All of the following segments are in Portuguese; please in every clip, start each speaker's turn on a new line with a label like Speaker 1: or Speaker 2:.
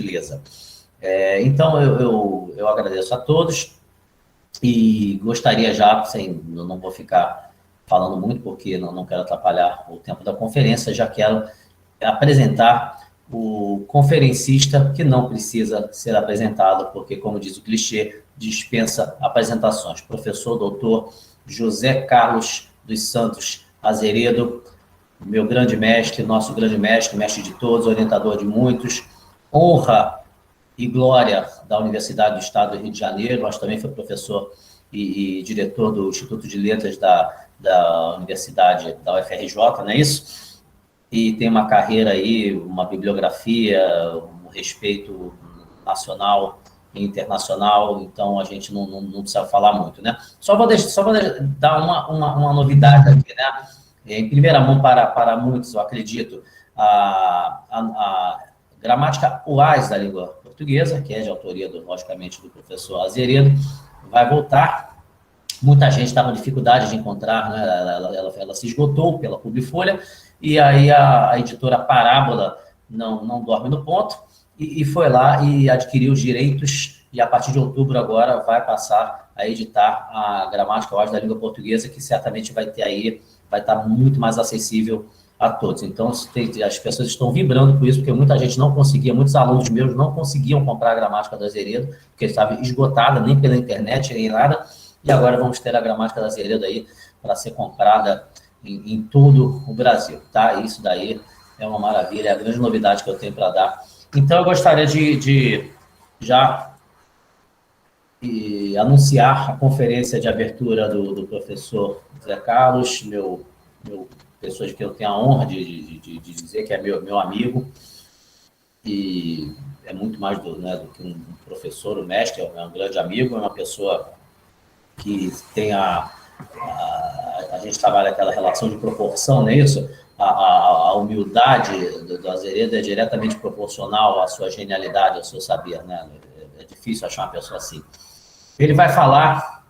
Speaker 1: Beleza. Então, eu agradeço a todos e gostaria já, eu não vou ficar falando muito, porque não quero atrapalhar o tempo da conferência, já quero apresentar o conferencista que não precisa ser apresentado, porque, como diz o clichê, dispensa apresentações. Professor doutor José Carlos dos Santos Azeredo, meu grande mestre, nosso grande mestre, mestre de todos, orientador de muitos, honra e glória da Universidade do Estado do Rio de Janeiro, mas também foi professor e diretor do Instituto de Letras da Universidade da UFRJ, não é isso? E tem uma carreira aí, uma bibliografia, um respeito nacional e internacional, então a gente não precisa falar muito, né? Só vou dar uma novidade aqui, né? Em primeira mão para muitos, eu acredito, a gramática UAS da língua portuguesa, que é de autoria, logicamente, do professor Azeredo, vai voltar. Muita gente está com dificuldade de encontrar, né? Ela se esgotou pela Publifolha, e aí a editora Parábola não dorme no ponto, e foi lá e adquiriu os direitos, e a partir de outubro agora vai passar a editar a gramática UAS da língua portuguesa, que certamente vai ter aí, vai estar muito mais acessível a todos. Então, as pessoas estão vibrando com isso, porque muita gente não conseguia, muitos alunos meus não conseguiam comprar a gramática do Azeredo, porque estava esgotada, nem pela internet, nem nada, e agora vamos ter a gramática do Azeredo aí para ser comprada em todo o Brasil, tá? Isso daí é uma maravilha, é a grande novidade que eu tenho para dar. Então, eu gostaria de já anunciar a conferência de abertura do professor Zé Carlos, meu pessoa de que eu tenho a honra de dizer que é meu amigo, e é muito mais do que um professor, um mestre, é um grande amigo, é uma pessoa que tem a gente trabalha aquela relação de proporção, não é isso? A humildade do Azeredo é diretamente proporcional à sua genialidade, ao seu saber, né? É difícil achar uma pessoa assim. Ele vai falar,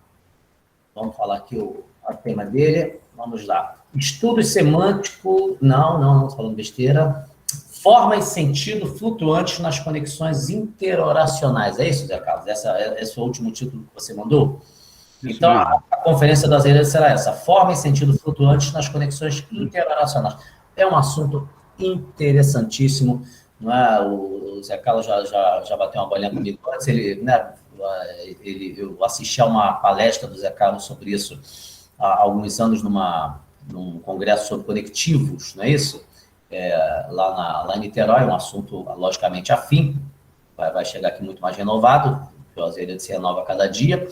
Speaker 1: vamos falar aqui o tema dele, vamos lá. Estudos semânticos, não, falando besteira. Forma e sentido flutuantes nas conexões interoracionais. É isso, Zé Carlos? Esse é o último título que você mandou?
Speaker 2: Isso
Speaker 1: Então,
Speaker 2: mesmo.
Speaker 1: a conferência das Azeredo será essa, forma e sentido flutuantes nas conexões interoracionais. É um assunto interessantíssimo, não é? O Zé Carlos já bateu uma bolinha comigo antes, eu assisti a uma palestra do Zé Carlos sobre isso há alguns anos num congresso sobre conectivos, não é isso? Lá em Niterói, um assunto logicamente afim, vai chegar aqui muito mais renovado, porque o Azeredo se renova a cada dia,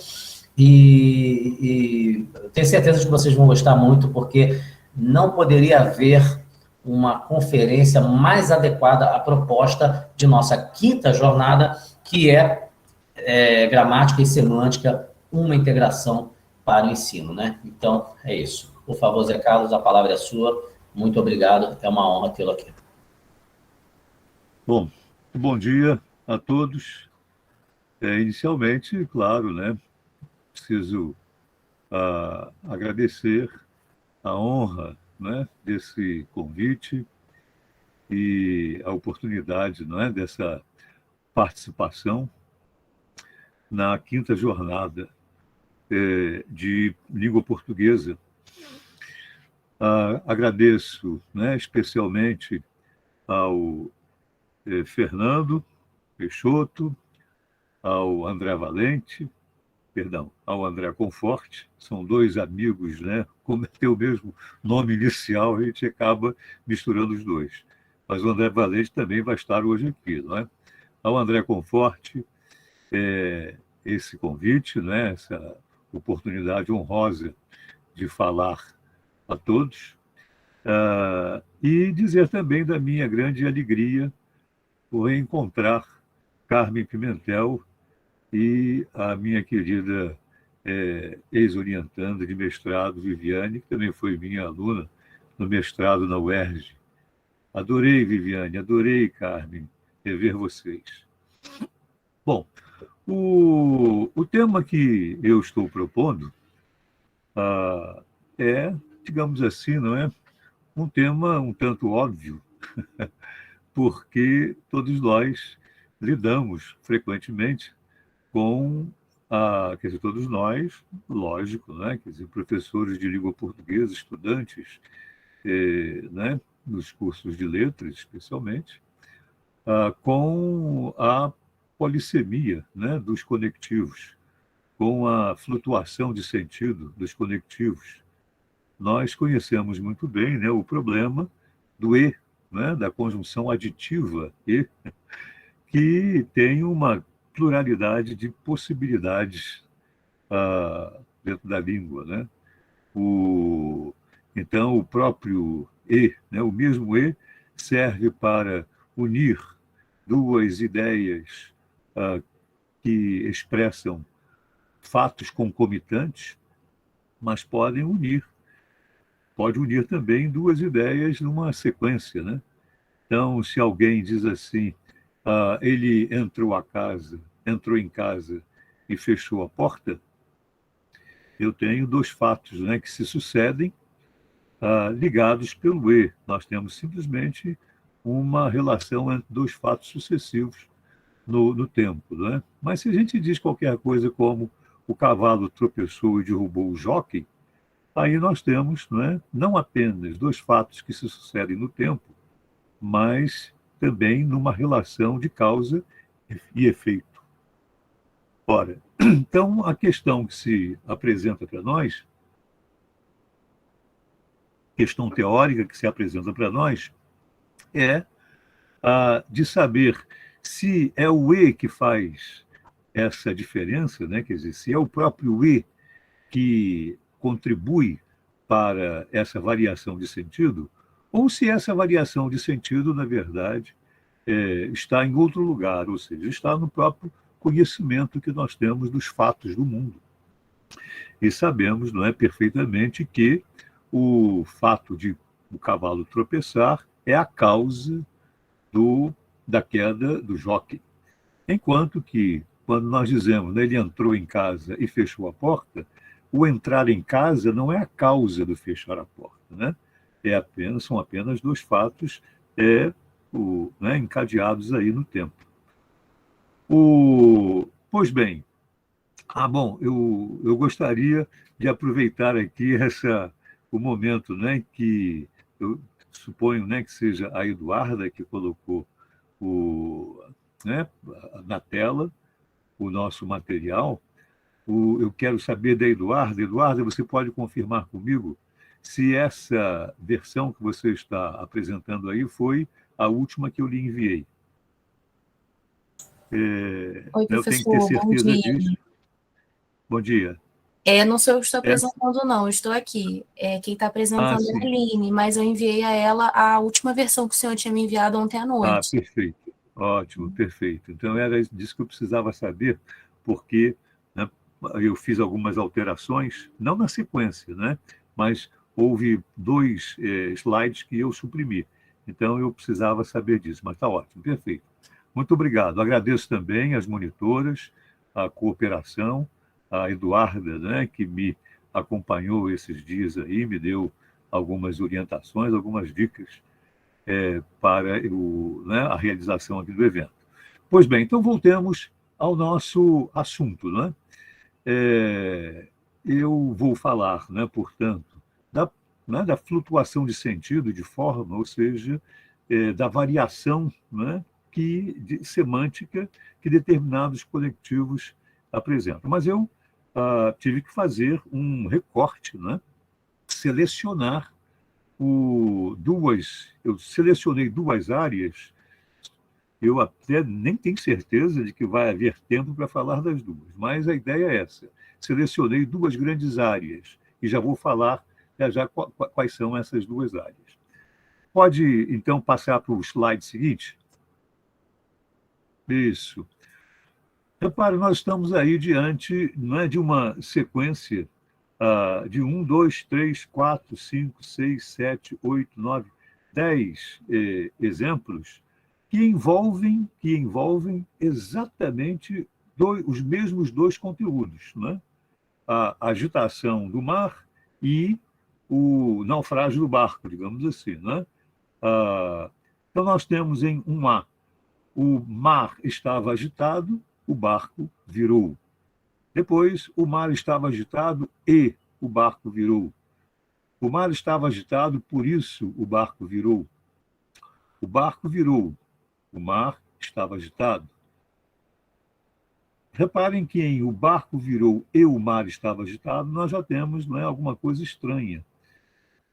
Speaker 1: e tenho certeza de que vocês vão gostar muito, porque não poderia haver uma conferência mais adequada à proposta de nossa quinta jornada, que é gramática e semântica, uma integração para o ensino, né? Então, é isso. Por favor, Zé Carlos, a palavra é sua. Muito obrigado, é uma honra tê-lo aqui.
Speaker 2: Bom, bom dia a todos. Inicialmente, claro, né, preciso agradecer a honra, né, desse convite e a oportunidade, não é, dessa participação na quinta jornada de língua portuguesa. Agradeço, né, especialmente ao Fernando Peixoto, ao André Valente, perdão, ao André Conforte, são dois amigos, né? Como tem o mesmo nome inicial, a gente acaba misturando os dois. Mas o André Valente também vai estar hoje aqui, não é? Ao André Conforte, esse convite, né? Essa oportunidade honrosa de falar a todos, e dizer também da minha grande alegria por encontrar Carmen Pimentel e a minha querida ex-orientanda de mestrado, Viviane, que também foi minha aluna no mestrado na UERJ. Adorei, Viviane, adorei, Carmen, rever vocês. Bom, o tema que eu estou propondo é, digamos assim, não é? Um tema um tanto óbvio, porque todos nós lidamos frequentemente com quer dizer, todos nós, lógico, né? Quer dizer, professores de língua portuguesa, estudantes, né? Nos cursos de letras, especialmente, com a polissemia, né? Dos conectivos, com a flutuação de sentido dos conectivos. Nós conhecemos muito bem, né? O problema do e, né? Da conjunção aditiva e, que tem uma pluralidade de possibilidades dentro da língua, né? Então, o próprio e, né? O mesmo e serve para unir duas ideias que expressam fatos concomitantes, mas pode unir também duas ideias numa sequência, né? Então, se alguém diz assim, ele entrou em casa e fechou a porta, eu tenho dois fatos, né, que se sucedem, ligados pelo e. Nós temos simplesmente uma relação entre dois fatos sucessivos no tempo, né? Mas se a gente diz qualquer coisa como o cavalo tropeçou e derrubou o jockey, aí nós temos, né, não apenas dois fatos que se sucedem no tempo, mas também numa relação de causa e efeito. Ora, então a questão que se apresenta para nós, questão teórica que se apresenta para nós, é de saber se é o E que faz essa diferença, né? Quer dizer, se é o próprio E que contribui para essa variação de sentido, ou se essa variação de sentido, na verdade, está em outro lugar, ou seja, está no próprio conhecimento que nós temos dos fatos do mundo. E sabemos, não é, perfeitamente que o fato de o cavalo tropeçar é a causa da queda do jockey. Enquanto que, quando nós dizemos, né, ele entrou em casa e fechou a porta, o entrar em casa não é a causa do fechar a porta, né? São apenas dois fatos né, encadeados aí no tempo. Pois bem, bom, eu gostaria de aproveitar aqui o momento, né, que eu suponho, né, que seja a Eduarda que colocou né, na tela o nosso material. Eu quero saber da Eduarda. Eduarda, você pode confirmar comigo se essa versão que você está apresentando aí foi a última que eu lhe enviei?
Speaker 3: Oi,
Speaker 2: Eu tenho que ter
Speaker 3: professor, bom
Speaker 2: certeza
Speaker 3: dia.
Speaker 2: disso. Bom dia.
Speaker 3: Não sou eu que estou apresentando, não, eu estou aqui. Quem está apresentando é a
Speaker 2: Sim.
Speaker 3: Aline, mas eu enviei a ela a última versão que o senhor tinha me enviado ontem à noite.
Speaker 2: Perfeito. Ótimo, perfeito. Então, era disso que eu precisava saber, porque, né, eu fiz algumas alterações, não na sequência, né, mas houve dois slides que eu suprimi. Então, eu precisava saber disso, mas está ótimo, perfeito. Muito obrigado. Agradeço também às monitoras, a cooperação, a Eduarda, né, que me acompanhou esses dias aí, me deu algumas orientações, algumas dicas para né, a realização aqui do evento. Pois bem, então voltemos ao nosso assunto, né? Eu vou falar, né, portanto, da flutuação de sentido, de forma, ou seja, da variação, né, semântica que determinados coletivos apresentam. Mas eu tive que fazer um recorte, né, selecionar eu selecionei duas áreas. Eu até nem tenho certeza de que vai haver tempo para falar das duas, mas a ideia é essa. Selecionei duas grandes áreas e já vou falar já quais são essas duas áreas. Pode, então, passar para o slide seguinte? Isso. Repare, nós estamos aí diante, não é, de uma sequência de 1, 2, 3, 4, 5, 6, 7, 8, 9, 10 exemplos que envolvem exatamente os mesmos dois conteúdos, né? A agitação do mar e o naufrágio do barco, digamos assim, né? Então, nós temos em 1A o mar estava agitado, o barco virou. Depois, o mar estava agitado e o barco virou. O mar estava agitado, por isso o barco virou. O barco virou, o mar estava agitado. Reparem que em o barco virou e o mar estava agitado, nós já temos, não é, alguma coisa estranha.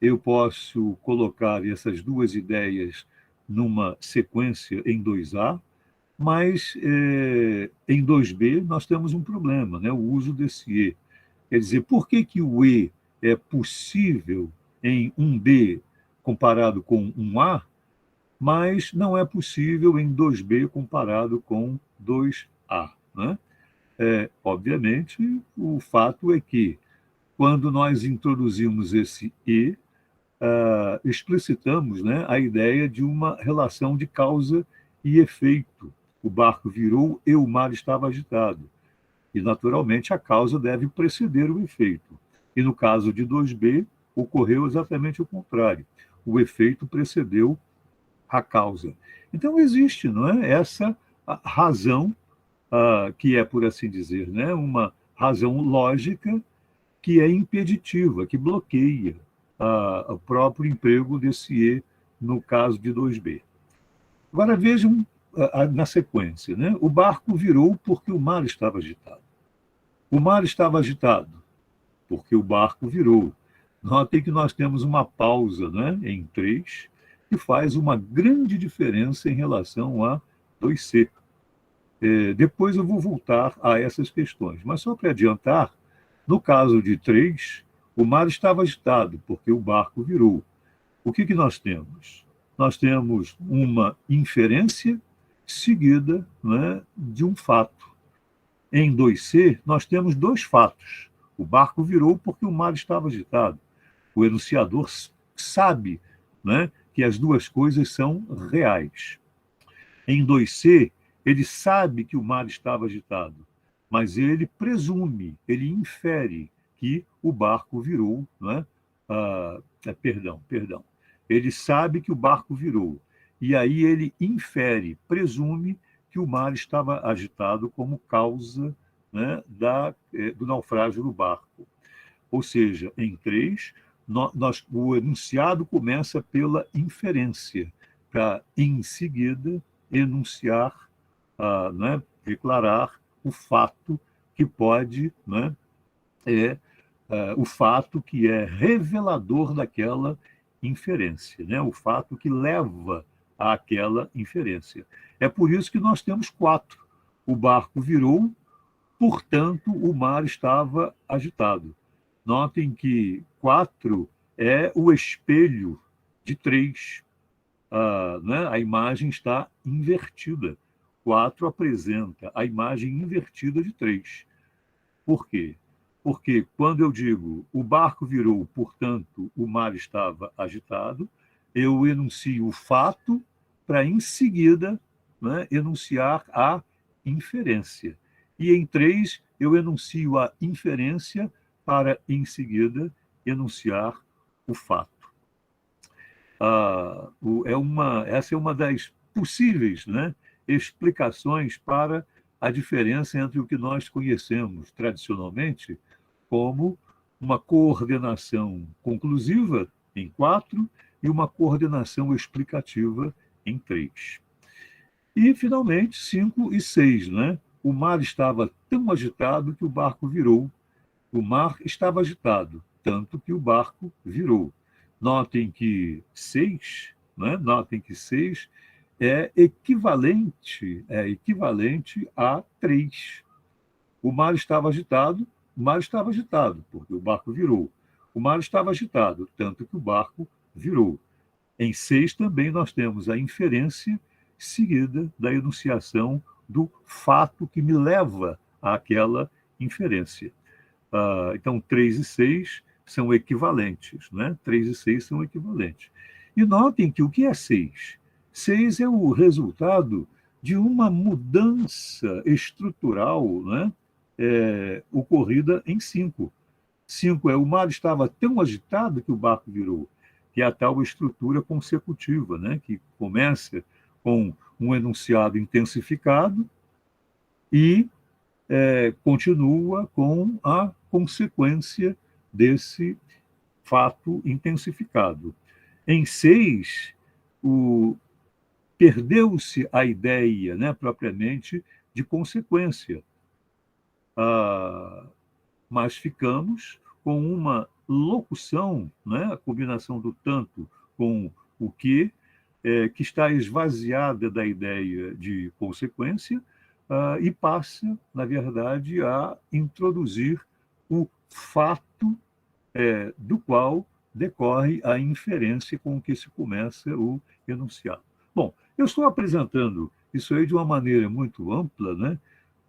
Speaker 2: Eu posso colocar essas duas ideias numa sequência em 2A, mas em 2B nós temos um problema, né? O uso desse E. Quer dizer, por que, que o E é possível em 1B comparado com 1A, mas não é possível em 2B comparado com 2A, né? Obviamente, o fato é que, quando nós introduzimos esse E, explicitamos, né, a ideia de uma relação de causa e efeito. O barco virou e o mar estava agitado. E, naturalmente, a causa deve preceder o efeito. E, no caso de 2B, ocorreu exatamente o contrário. O efeito precedeu a causa. Então, existe, não é, essa razão, que é, por assim dizer, né, uma razão lógica que é impeditiva, que bloqueia o próprio emprego desse E no caso de 2B. Agora vejam na sequência, né? O barco virou porque o mar estava agitado. O mar estava agitado porque o barco virou. Notem que nós temos uma pausa, né, em 3, que faz uma grande diferença em relação a 2C. Depois eu vou voltar a essas questões, mas só para adiantar, no caso de 3, o mar estava agitado, porque o barco virou. O que nós temos? Nós temos uma inferência seguida, né, de um fato. Em 2C, nós temos dois fatos. O barco virou porque o mar estava agitado. O enunciador sabe, né, que as duas coisas são reais. Em 2C, ele sabe que o mar estava agitado, mas ele presume, ele infere que o barco virou, não é? Perdão. Ele sabe que o barco virou, e aí ele infere, presume que o mar estava agitado como causa, né, do naufrágio do barco. Ou seja, em 3, o enunciado começa pela inferência, para, em seguida, enunciar, né, declarar o fato que pode, né, o fato que é revelador daquela inferência, né, o fato que leva àquela inferência. É por isso que nós temos 4. O barco virou, portanto, o mar estava agitado. Notem que 4 é o espelho de 3. Né? A imagem está invertida. 4 apresenta a imagem invertida de 3. Por quê? Porque quando eu digo o barco virou, portanto, o mar estava agitado, eu enuncio o fato para, em seguida, né, enunciar a inferência. E em 3, eu enuncio a inferência para, em seguida, enunciar o fato. Essa é uma das possíveis, né, explicações para a diferença entre o que nós conhecemos tradicionalmente como uma coordenação conclusiva em 4 e uma coordenação explicativa em 3. E, finalmente, 5 e 6. Né? O mar estava tão agitado que o barco virou. O mar estava agitado, tanto que o barco virou. Notem que 6, né? Notem que 6 é equivalente a 3. O mar estava agitado, porque o barco virou. O mar estava agitado, tanto que o barco virou. Em 6 também nós temos a inferência seguida da enunciação do fato que me leva àquela inferência. Então, 3 e 6 são equivalentes, né? 3 e 6 são equivalentes. E notem que o que é 6? 6 é o resultado de uma mudança estrutural, né, ocorrida em 5. 5 o mar estava tão agitado que o barco virou, que é a tal estrutura consecutiva, né, que começa com um enunciado intensificado e continua com a consequência desse fato intensificado. Em 6, perdeu-se a ideia, né, propriamente, de consequência, mas ficamos com uma locução, né, a combinação do tanto com o que está esvaziada da ideia de consequência, e passa, na verdade, a introduzir o fato do qual decorre a inferência com que se começa o enunciado. Bom, eu estou apresentando isso aí de uma maneira muito ampla, né,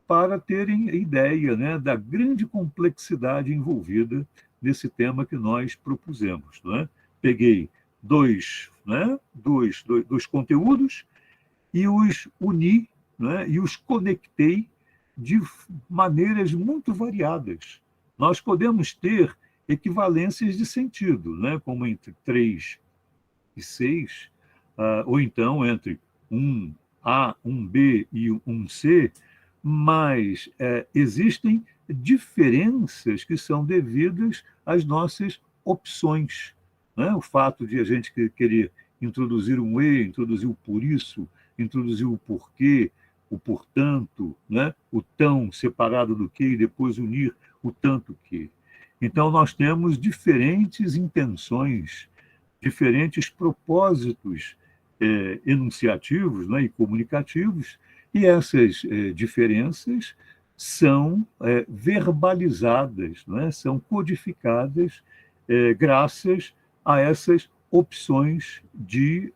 Speaker 2: para terem ideia, né, da grande complexidade envolvida nesse tema que nós propusemos. Né? Peguei dois conteúdos e os uni, né, e os conectei de maneiras muito variadas. Nós podemos ter equivalências de sentido, né, como entre 3 e 6, ou então entre um A, um B e um C, mas existem diferenças que são devidas às nossas opções. Né? O fato de a gente querer introduzir um E, introduzir o por isso, introduzir o porquê, o portanto, né? O tão separado do que e depois unir o tanto que. Então, nós temos diferentes intenções, diferentes propósitos enunciativos, né, e comunicativos, e essas diferenças são verbalizadas, né, são codificadas graças a essas opções de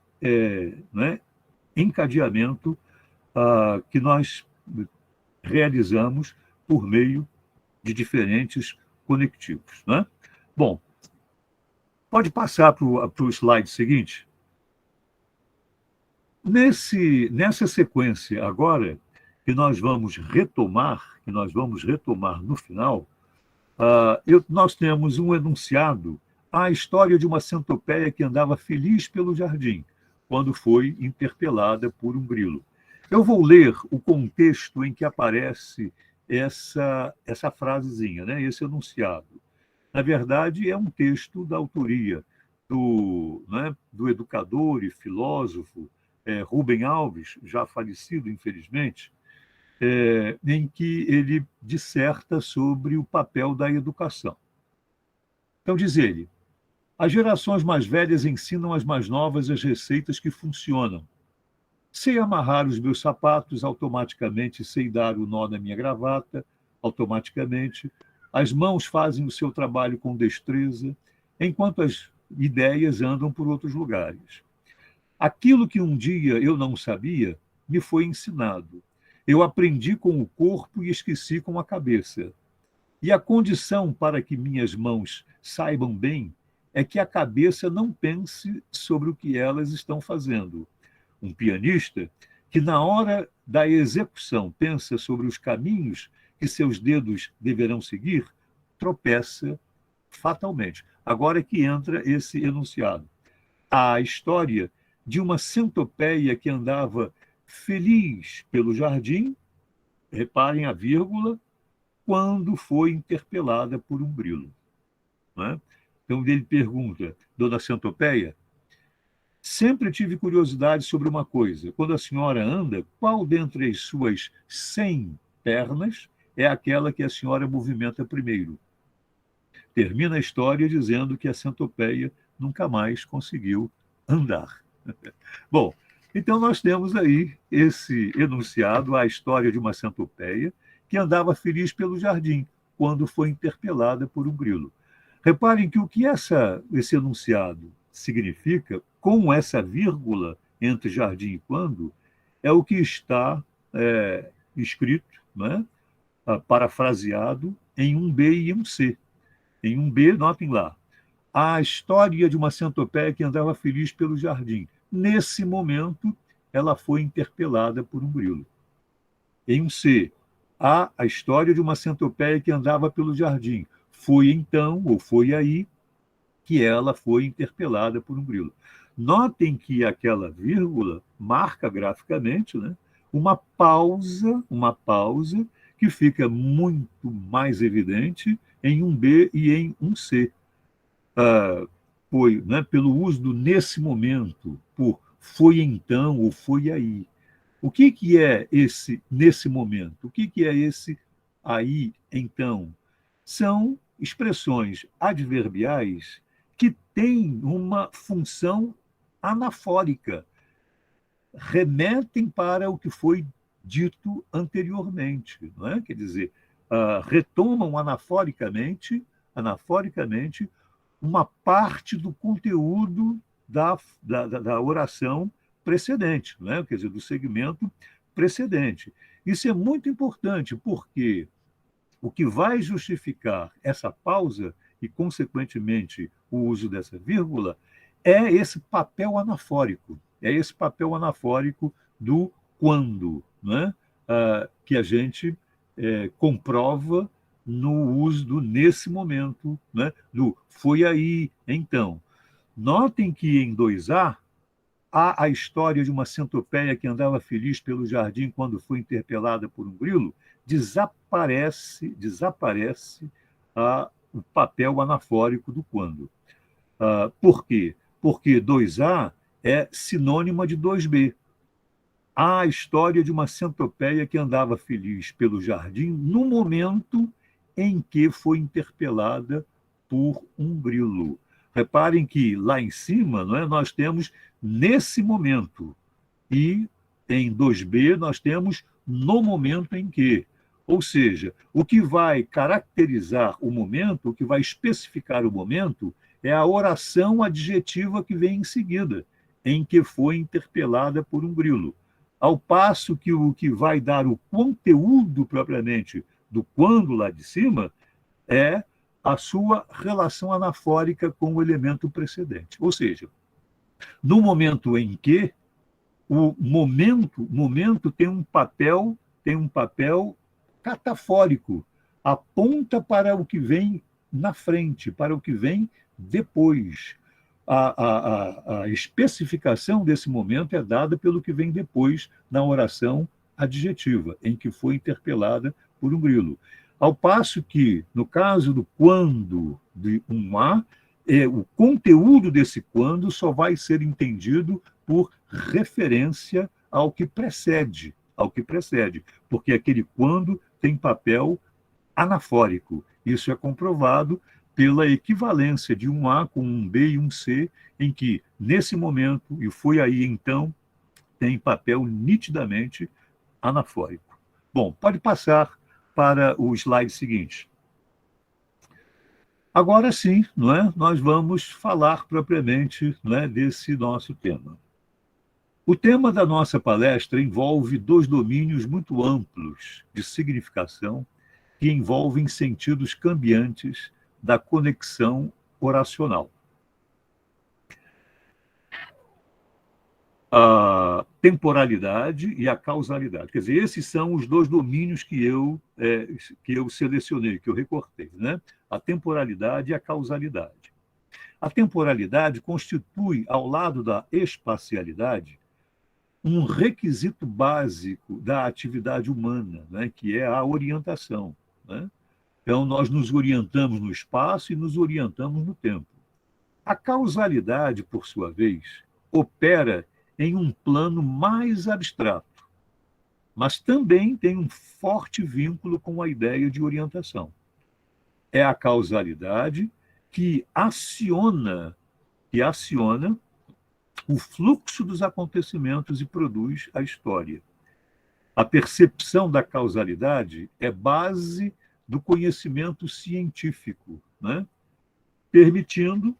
Speaker 2: né, encadeamento que nós realizamos por meio de diferentes conectivos. Né? Bom, pode passar para o slide seguinte. Nessa sequência agora, que nós vamos retomar no final, nós temos um enunciado, a história de uma centopeia que andava feliz pelo jardim, quando foi interpelada por um grilo. Eu vou ler o contexto em que aparece essa frasezinha, né, esse enunciado. Na verdade, é um texto da autoria do educador e filósofo Rubem Alves, já falecido, infelizmente, em que ele disserta sobre o papel da educação. Então, diz ele, as gerações mais velhas ensinam às mais novas as receitas que funcionam. Sei amarrar os meus sapatos, automaticamente sei dar o nó na minha gravata, automaticamente. As mãos fazem o seu trabalho com destreza, enquanto as ideias andam por outros lugares. Aquilo que um dia eu não sabia, me foi ensinado. Eu aprendi com o corpo e esqueci com a cabeça. E a condição para que minhas mãos saibam bem é que a cabeça não pense sobre o que elas estão fazendo. Um pianista que, na hora da execução, pensa sobre os caminhos que seus dedos deverão seguir, tropeça fatalmente. Agora é que entra esse enunciado. A história de uma centopeia que andava feliz pelo jardim, reparem a vírgula, quando foi interpelada por um grilo. Né? Então ele pergunta, dona Centopeia, sempre tive curiosidade sobre uma coisa. Quando a senhora anda, qual dentre as suas 100 pernas é aquela que a senhora movimenta primeiro? Termina a história dizendo que a centopeia nunca mais conseguiu andar. Bom, então nós temos aí esse enunciado, a história de uma centopeia que andava feliz pelo jardim quando foi interpelada por um grilo. Reparem que o que esse enunciado significa, com essa vírgula entre jardim e quando, é o que está escrito, né, parafraseado em um B e um C. Em um B, notem lá, a história de uma centopeia que andava feliz pelo jardim. Nesse momento, ela foi interpelada por um grilo. Em um C, a história de uma centopeia que andava pelo jardim. Foi então, ou foi aí, que ela foi interpelada por um grilo. Notem que aquela vírgula marca graficamente, né, uma pausa que fica muito mais evidente em um B e em um C. Foi, né, pelo uso do nesse momento, por foi então ou foi aí. O que é esse nesse momento? O que é esse aí então? São expressões adverbiais que têm uma função anafórica, remetem para o que foi dito anteriormente, não é? Quer dizer, retomam anaforicamente uma parte do conteúdo da oração precedente, né? Quer dizer, do segmento precedente. Isso é muito importante, porque o que vai justificar essa pausa e, consequentemente, o uso dessa vírgula é esse papel anafórico, do quando, né? Que a gente comprova no uso do nesse momento, né? Do foi aí, então. Notem que em 2A há a história de uma centopeia que andava feliz pelo jardim quando foi interpelada por um grilo. Desaparece o papel anafórico do quando. Por quê? Porque 2A é sinônima de 2B. Há a história de uma centopeia que andava feliz pelo jardim no momento em que foi interpelada por um grilo. Reparem que lá em cima, não é, nós temos nesse momento, e em 2B nós temos no momento em que. Ou seja, o que vai caracterizar o momento, o que vai especificar o momento, é a oração adjetiva que vem em seguida, em que foi interpelada por um grilo. Ao passo que o que vai dar o conteúdo propriamente do quando lá de cima é a sua relação anafórica com o elemento precedente. Ou seja, no momento em que o momento tem um papel catafórico, aponta para o que vem na frente, para o que vem depois. A especificação desse momento é dada pelo que vem depois na oração adjetiva, em que foi interpelada por um grilo. Ao passo que, no caso do quando de um A, o conteúdo desse quando só vai ser entendido por referência ao que precede, porque aquele quando tem papel anafórico. Isso é comprovado pela equivalência de um A com um B e um C, em que, nesse momento, e foi aí então, tem papel nitidamente anafórico. Bom, pode passar para o slide seguinte. Agora sim, não é? Nós vamos falar propriamente, não é, desse nosso tema. O tema da nossa palestra envolve dois domínios muito amplos de significação que envolvem sentidos cambiantes da conexão oracional. A temporalidade e a causalidade. Quer dizer, esses são os dois domínios que eu selecionei, que eu recortei, né? A temporalidade e a causalidade. A temporalidade constitui, ao lado da espacialidade, um requisito básico da atividade humana, né? Que é a orientação, né? Então, nós nos orientamos no espaço e nos orientamos no tempo. A causalidade, por sua vez, opera em um plano mais abstrato, mas também tem um forte vínculo com a ideia de orientação. É a causalidade que aciona o fluxo dos acontecimentos e produz a história. A percepção da causalidade é base do conhecimento científico, né? permitindo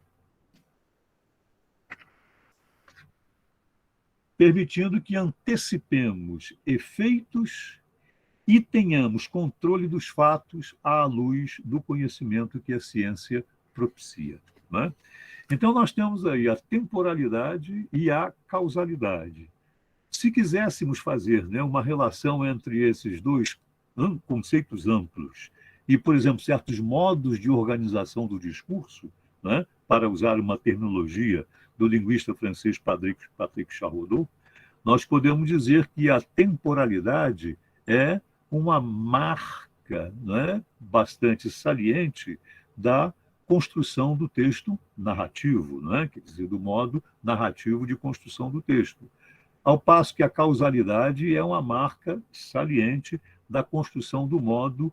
Speaker 2: que antecipemos efeitos e tenhamos controle dos fatos à luz do conhecimento que a ciência propicia, né? Então, nós temos aí a temporalidade e a causalidade. Se quiséssemos fazer, né, uma relação entre esses dois conceitos amplos e, por exemplo, certos modos de organização do discurso, né, para usar uma terminologia do linguista francês Patrick Charrodot, nós podemos dizer que a temporalidade é uma marca, né, bastante saliente da construção do texto narrativo, né, quer dizer, do modo narrativo de construção do texto. Ao passo que a causalidade é uma marca saliente da construção do modo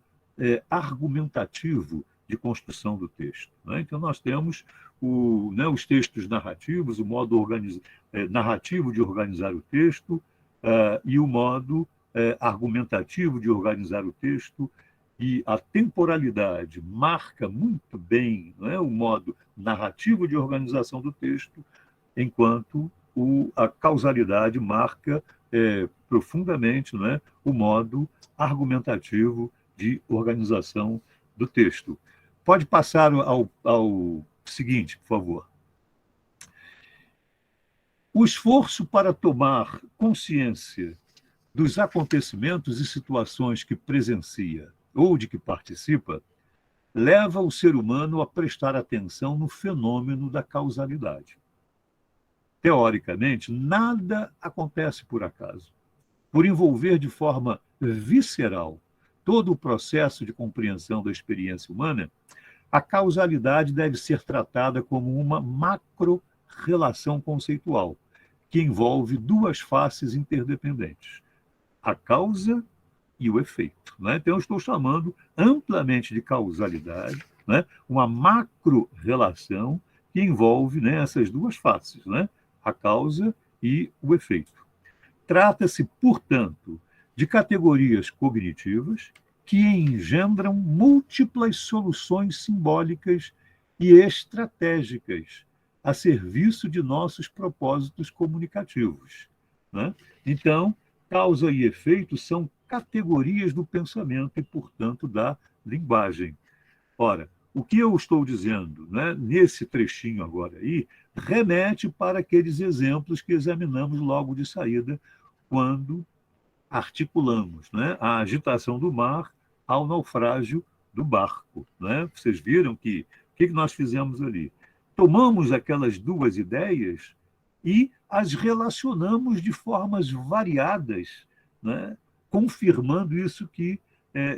Speaker 2: argumentativo de construção do texto. Né? Então, nós temos os textos narrativos, o modo narrativo de organizar o texto e o modo argumentativo de organizar o texto, e a temporalidade marca muito bem, né, o modo narrativo de organização do texto, enquanto a causalidade marca profundamente, né, o modo argumentativo de organização do texto. Pode passar ao seguinte, por favor. O esforço para tomar consciência dos acontecimentos e situações que presencia ou de que participa leva o ser humano a prestar atenção no fenômeno da causalidade. Teoricamente, nada acontece por acaso. Por envolver de forma visceral todo o processo de compreensão da experiência humana, a causalidade deve ser tratada como uma macro-relação conceitual, que envolve duas faces interdependentes, a causa e o efeito. Né? Então, eu estou chamando amplamente de causalidade, né, uma macro-relação que envolve, né, essas duas faces, né, a causa e o efeito. Trata-se, portanto, de categorias cognitivas que engendram múltiplas soluções simbólicas e estratégicas a serviço de nossos propósitos comunicativos. Né? Então, causa e efeito são categorias do pensamento e, portanto, da linguagem. Ora, o que eu estou dizendo, né, nesse trechinho agora aí, remete para aqueles exemplos que examinamos logo de saída, quando articulamos, né, a agitação do mar ao naufrágio do barco. Né? Vocês viram que o que nós fizemos ali? Tomamos aquelas duas ideias e as relacionamos de formas variadas, né, confirmando isso que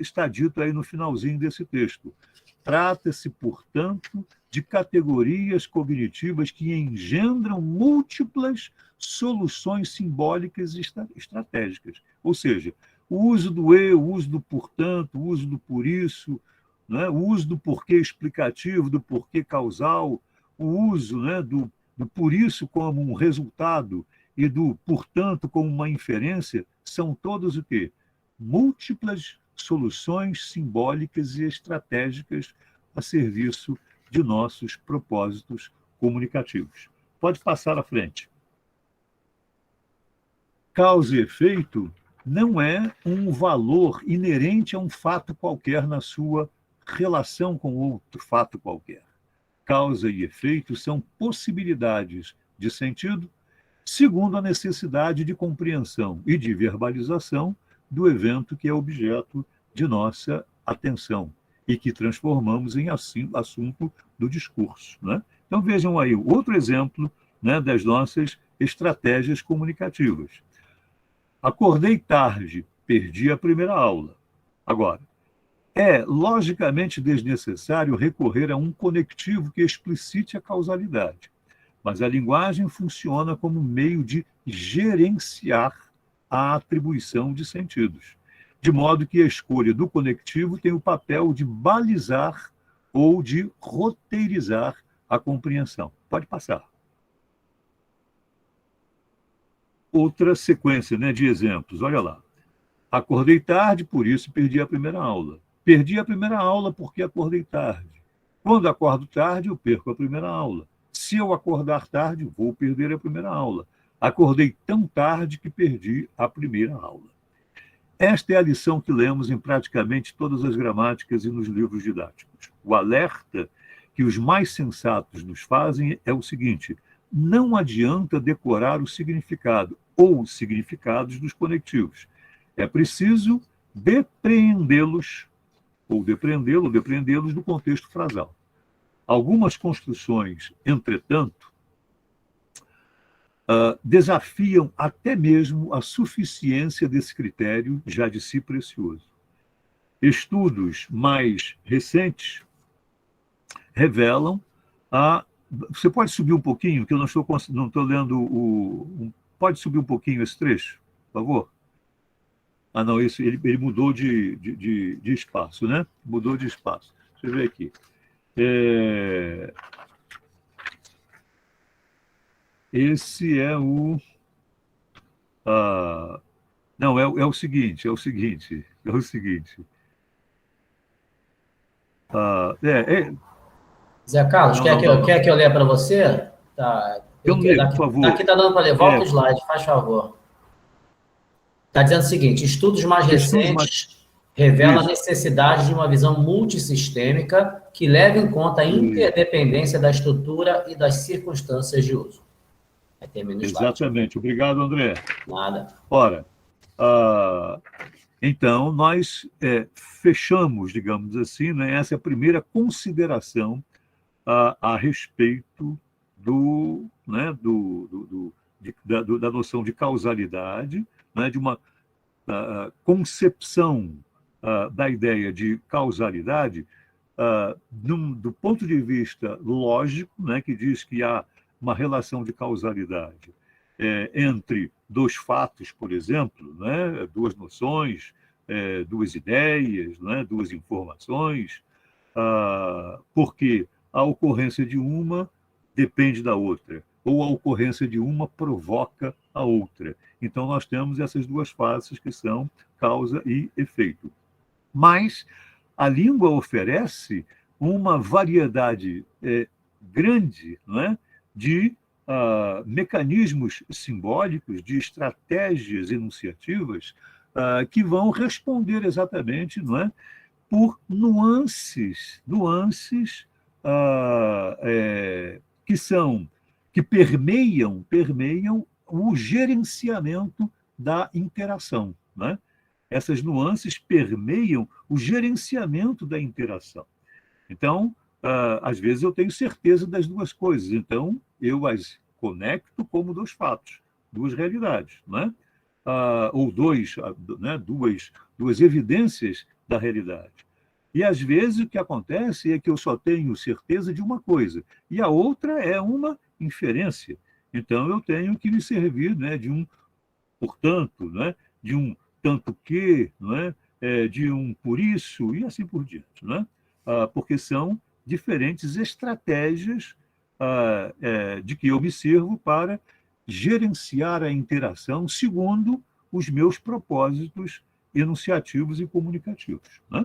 Speaker 2: está dito aí no finalzinho desse texto. Trata-se, portanto, de categorias cognitivas que engendram múltiplas soluções simbólicas e estratégicas. Ou seja, o uso do e, o uso do portanto, o uso do por isso, né, o uso do porquê explicativo, do porquê causal, o uso, né, do por isso como um resultado e do portanto como uma inferência, são todos o quê? Múltiplas soluções simbólicas e estratégicas a serviço de nossos propósitos comunicativos. Pode passar à frente. Causa e efeito não é um valor inerente a um fato qualquer na sua relação com outro fato qualquer. Causa e efeito são possibilidades de sentido segundo a necessidade de compreensão e de verbalização do evento que é objeto de nossa atenção e que transformamos em assunto do discurso. Né? Então, vejam aí outro exemplo, né, das nossas estratégias comunicativas. Acordei tarde, perdi a primeira aula. Agora, é logicamente desnecessário recorrer a um conectivo que explicite a causalidade, mas a linguagem funciona como meio de gerenciar a atribuição de sentidos, de modo que a escolha do conectivo tem o papel de balizar ou de roteirizar a compreensão. Pode passar. Outra sequência, né, de exemplos. Olha lá. Acordei tarde, por isso perdi a primeira aula. Perdi a primeira aula porque acordei tarde. Quando acordo tarde, eu perco a primeira aula. Se eu acordar tarde, vou perder a primeira aula. Acordei tão tarde que perdi a primeira aula. Esta é a lição que lemos em praticamente todas as gramáticas e nos livros didáticos. O alerta que os mais sensatos nos fazem é o seguinte: não adianta decorar o significado ou os significados dos conectivos. É preciso depreendê-los ou depreendê-los do contexto frasal. Algumas construções, entretanto, desafiam até mesmo a suficiência desse critério já de si precioso. Estudos mais recentes revelam a... Você pode subir um pouquinho, que eu não estou lendo Pode subir um pouquinho esse trecho, por favor? Ah, não, ele mudou de espaço, né? Mudou de espaço. Deixa eu ver aqui. Esse é o... não, é o seguinte.
Speaker 1: Zé Carlos,
Speaker 2: não.
Speaker 1: quer que eu leia para você? Tá.
Speaker 2: Eu leio, por favor.
Speaker 1: Aqui está dando para ler. Volta o slide, faz favor. Está dizendo o seguinte: estudos mais recentes revelam a necessidade de uma visão multissistêmica que leve em conta a interdependência da estrutura e das circunstâncias de uso. Aí termina o slide.
Speaker 2: Exatamente. Obrigado, André.
Speaker 1: Nada.
Speaker 2: Ora, então, nós fechamos, digamos assim, né, essa primeira consideração a respeito da noção de causalidade, né, de uma concepção da ideia de causalidade do ponto de vista lógico, né, que diz que há uma relação de causalidade entre dois fatos, por exemplo, né, duas noções, duas ideias, né, duas informações, porque a ocorrência de uma depende da outra, ou a ocorrência de uma provoca a outra. Então, nós temos essas duas faces que são causa e efeito. Mas a língua oferece uma variedade grande, né, de mecanismos simbólicos, de estratégias enunciativas que vão responder exatamente, não é, por nuances que permeiam o gerenciamento da interação, né? Essas nuances permeiam o gerenciamento da interação. Então, às vezes eu tenho certeza das duas coisas, então eu as conecto como dois fatos, duas realidades, né? Ou duas evidências da realidade. E, às vezes, o que acontece é que eu só tenho certeza de uma coisa, e a outra é uma inferência. Então, eu tenho que me servir, né, de um portanto, né, de um tanto que, né, de um por isso, e assim por diante. Né? Porque são diferentes estratégias de que eu me sirvo para gerenciar a interação segundo os meus propósitos enunciativos e comunicativos. Né?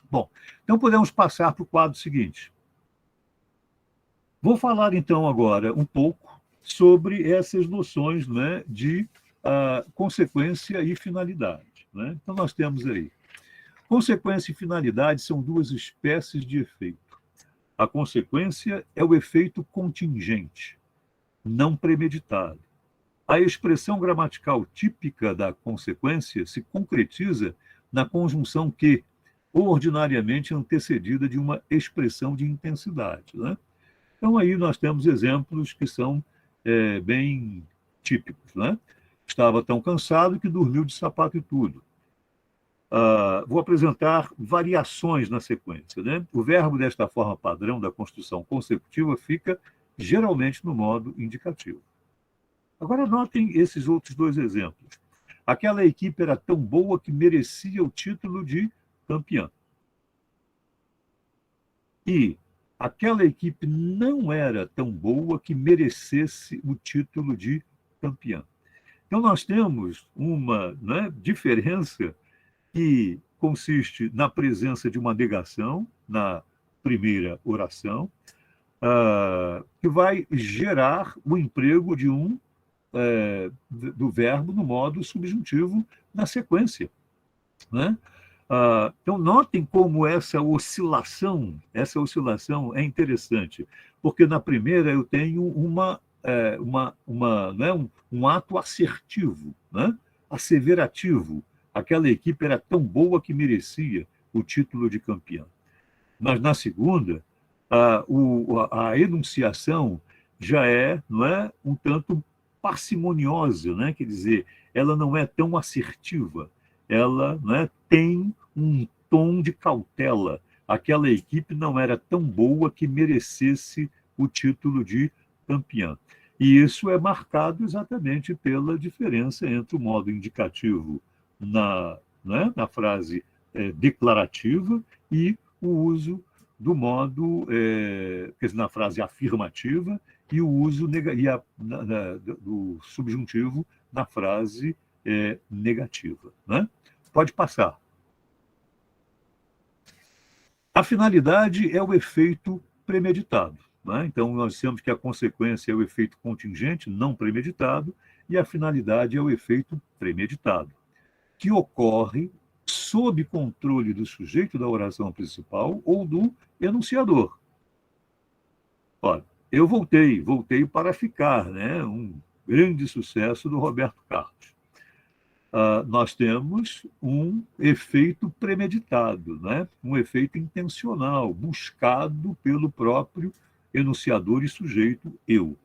Speaker 2: Bom, então podemos passar para o quadro seguinte. Vou falar, então, agora um pouco sobre essas noções, né, de consequência e finalidade. Né? Então, nós temos aí. Consequência e finalidade são duas espécies de efeito. A consequência é o efeito contingente, não premeditado. A expressão gramatical típica da consequência se concretiza na conjunção que, ordinariamente antecedida de uma expressão de intensidade. Né? Então, aí nós temos exemplos que são bem típicos. Né? Estava tão cansado que dormiu de sapato e tudo. Vou apresentar variações na sequência. Né? O verbo desta forma padrão da construção consecutiva fica geralmente no modo indicativo. Agora, notem esses outros dois exemplos. Aquela equipe era tão boa que merecia o título de campeã. E aquela equipe não era tão boa que merecesse o título de campeã. Então, nós temos uma, né, diferença que consiste na presença de uma negação na primeira oração, que vai gerar o emprego de do verbo no modo subjuntivo na sequência. Né? Então, notem como essa oscilação é interessante, porque na primeira eu tenho um ato assertivo, né? Asseverativo. Aquela equipe era tão boa que merecia o título de campeã. Mas na segunda, a enunciação já não é um tanto parcimoniosa, né? Quer dizer, ela não é tão assertiva, ela, né, tem um tom de cautela. Aquela equipe não era tão boa que merecesse o título de campeã. E isso é marcado exatamente pela diferença entre o modo indicativo né, na frase declarativa e o uso do modo, quer dizer, na frase afirmativa e o uso do subjuntivo na frase negativa. Né? Pode passar. A finalidade é o efeito premeditado. Né? Então, nós dissemos que a consequência é o efeito contingente, não premeditado, e a finalidade é o efeito premeditado, que ocorre sob controle do sujeito da oração principal ou do enunciador. Olha, eu voltei para ficar, né? Um grande sucesso do Roberto Carlos. Nós temos um efeito premeditado, né? Um efeito intencional, buscado pelo próprio enunciador e sujeito eu.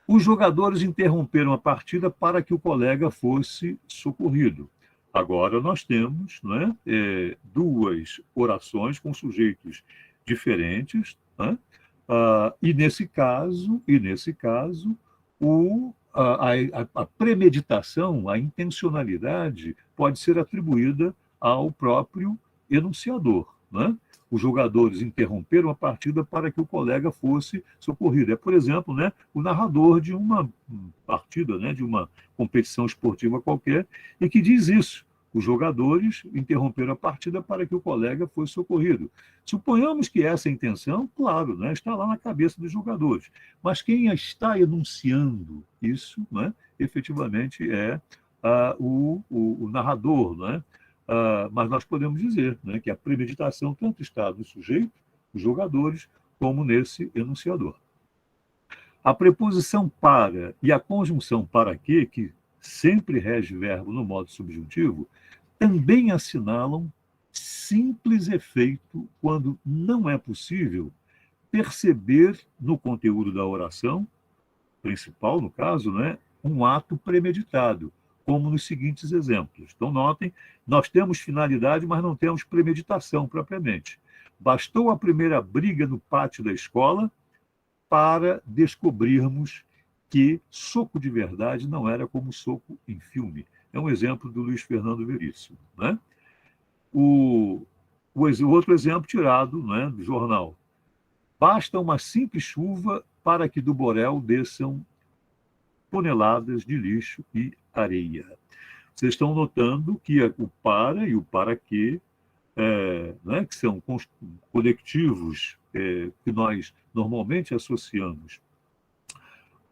Speaker 2: Os jogadores interromperam a partida para que o colega fosse socorrido. Agora nós temos, né, duas orações com sujeitos diferentes, né? E nesse caso, a premeditação, a intencionalidade pode ser atribuída ao próprio enunciador, né? Os jogadores interromperam a partida para que o colega fosse socorrido. É, por exemplo, né, o narrador de uma partida, né, de uma competição esportiva qualquer, e que diz isso. Os jogadores interromperam a partida para que o colega fosse socorrido. Suponhamos que essa intenção, claro, né, está lá na cabeça dos jogadores. Mas quem está enunciando isso, né, efetivamente, é o narrador, né? Mas nós podemos dizer, né, que a premeditação tanto está no sujeito, os jogadores, como nesse enunciador. A preposição para e a conjunção para que sempre rege verbo no modo subjuntivo, também assinalam simples efeito quando não é possível perceber no conteúdo da oração principal, no caso, né, um ato premeditado, como nos seguintes exemplos. Então, notem, nós temos finalidade, mas não temos premeditação propriamente. Bastou a primeira briga no pátio da escola para descobrirmos que soco de verdade não era como soco em filme. É um exemplo do Luiz Fernando Veríssimo. Né? O outro exemplo tirado, né, do jornal. Basta uma simples chuva para que do Borel desçam toneladas de lixo e areia. Vocês estão notando que o para e o para que, né, que são conectivos que nós normalmente associamos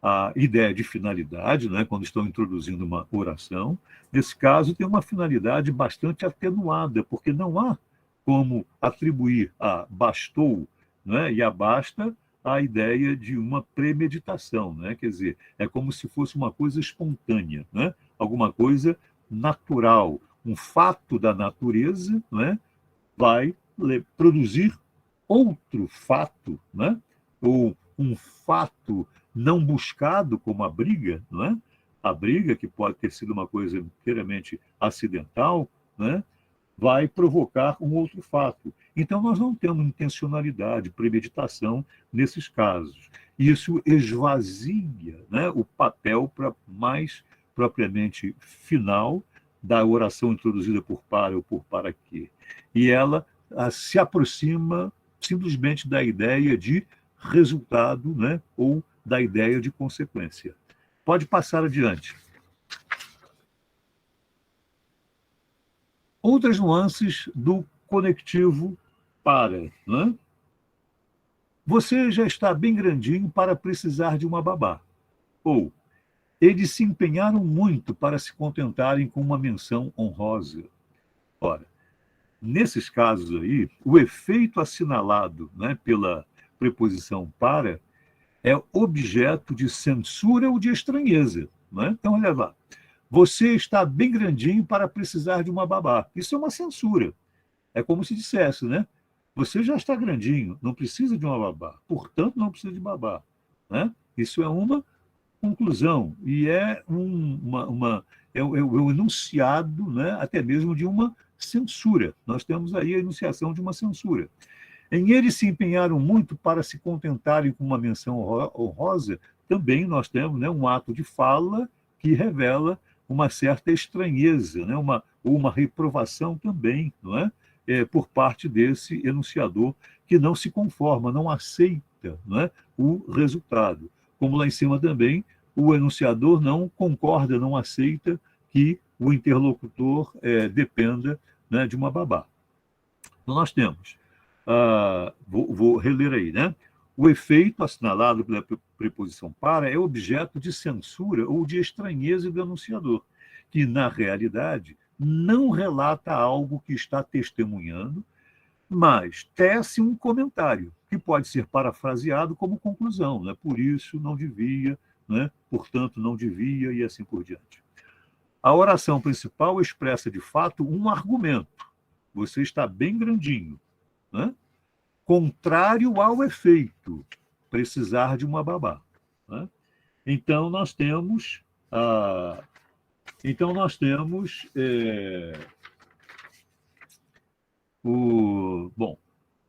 Speaker 2: à ideia de finalidade, né, quando estão introduzindo uma oração. Nesse caso, tem uma finalidade bastante atenuada, porque não há como atribuir a bastou, né, e a basta a ideia de uma premeditação, né? Quer dizer, é como se fosse uma coisa espontânea, né? Alguma coisa natural, um fato da natureza, né? Vai produzir outro fato, né? Ou um fato não buscado como a briga, né? A briga, que pode ter sido uma coisa inteiramente acidental, né? Vai provocar um outro fato. Então, nós não temos intencionalidade, premeditação nesses casos. Isso esvazia, né, o papel mais propriamente final da oração introduzida por para ou por para que. E ela se aproxima simplesmente da ideia de resultado, né, ou da ideia de consequência. Pode passar adiante. Outras nuances do conectivo para. Né? Você já está bem grandinho para precisar de uma babá. Ou, eles se empenharam muito para se contentarem com uma menção honrosa. Ora, nesses casos aí, o efeito assinalado, né, pela preposição para é objeto de censura ou de estranheza. Né? Então, olha lá. Você está bem grandinho para precisar de uma babá. Isso é uma censura. É como se dissesse, né? Você já está grandinho, não precisa de uma babá. Portanto, não precisa de babá. Né? Isso é uma conclusão, e é o enunciado, né, até mesmo de uma censura. Nós temos aí a enunciação de uma censura. Em eles se empenharam muito para se contentarem com uma menção honrosa, também nós temos, né, um ato de fala que revela uma certa estranheza, né, uma reprovação também, não é? Por parte desse enunciador que não se conforma, não aceita, não é, o resultado. Como lá em cima também, o enunciador não concorda, não aceita que o interlocutor dependa, né, de uma babá. Então, nós temos, vou reler aí, né? O efeito assinalado pela preposição para é objeto de censura ou de estranheza do enunciador, que, na realidade, não relata algo que está testemunhando, mas tece um comentário, que pode ser parafraseado como conclusão, né? Por isso não devia, né? Portanto não devia, e assim por diante. A oração principal expressa, de fato, um argumento. Você está bem grandinho, né? Contrário ao efeito, precisar de uma babá, né? Então nós temos, bom,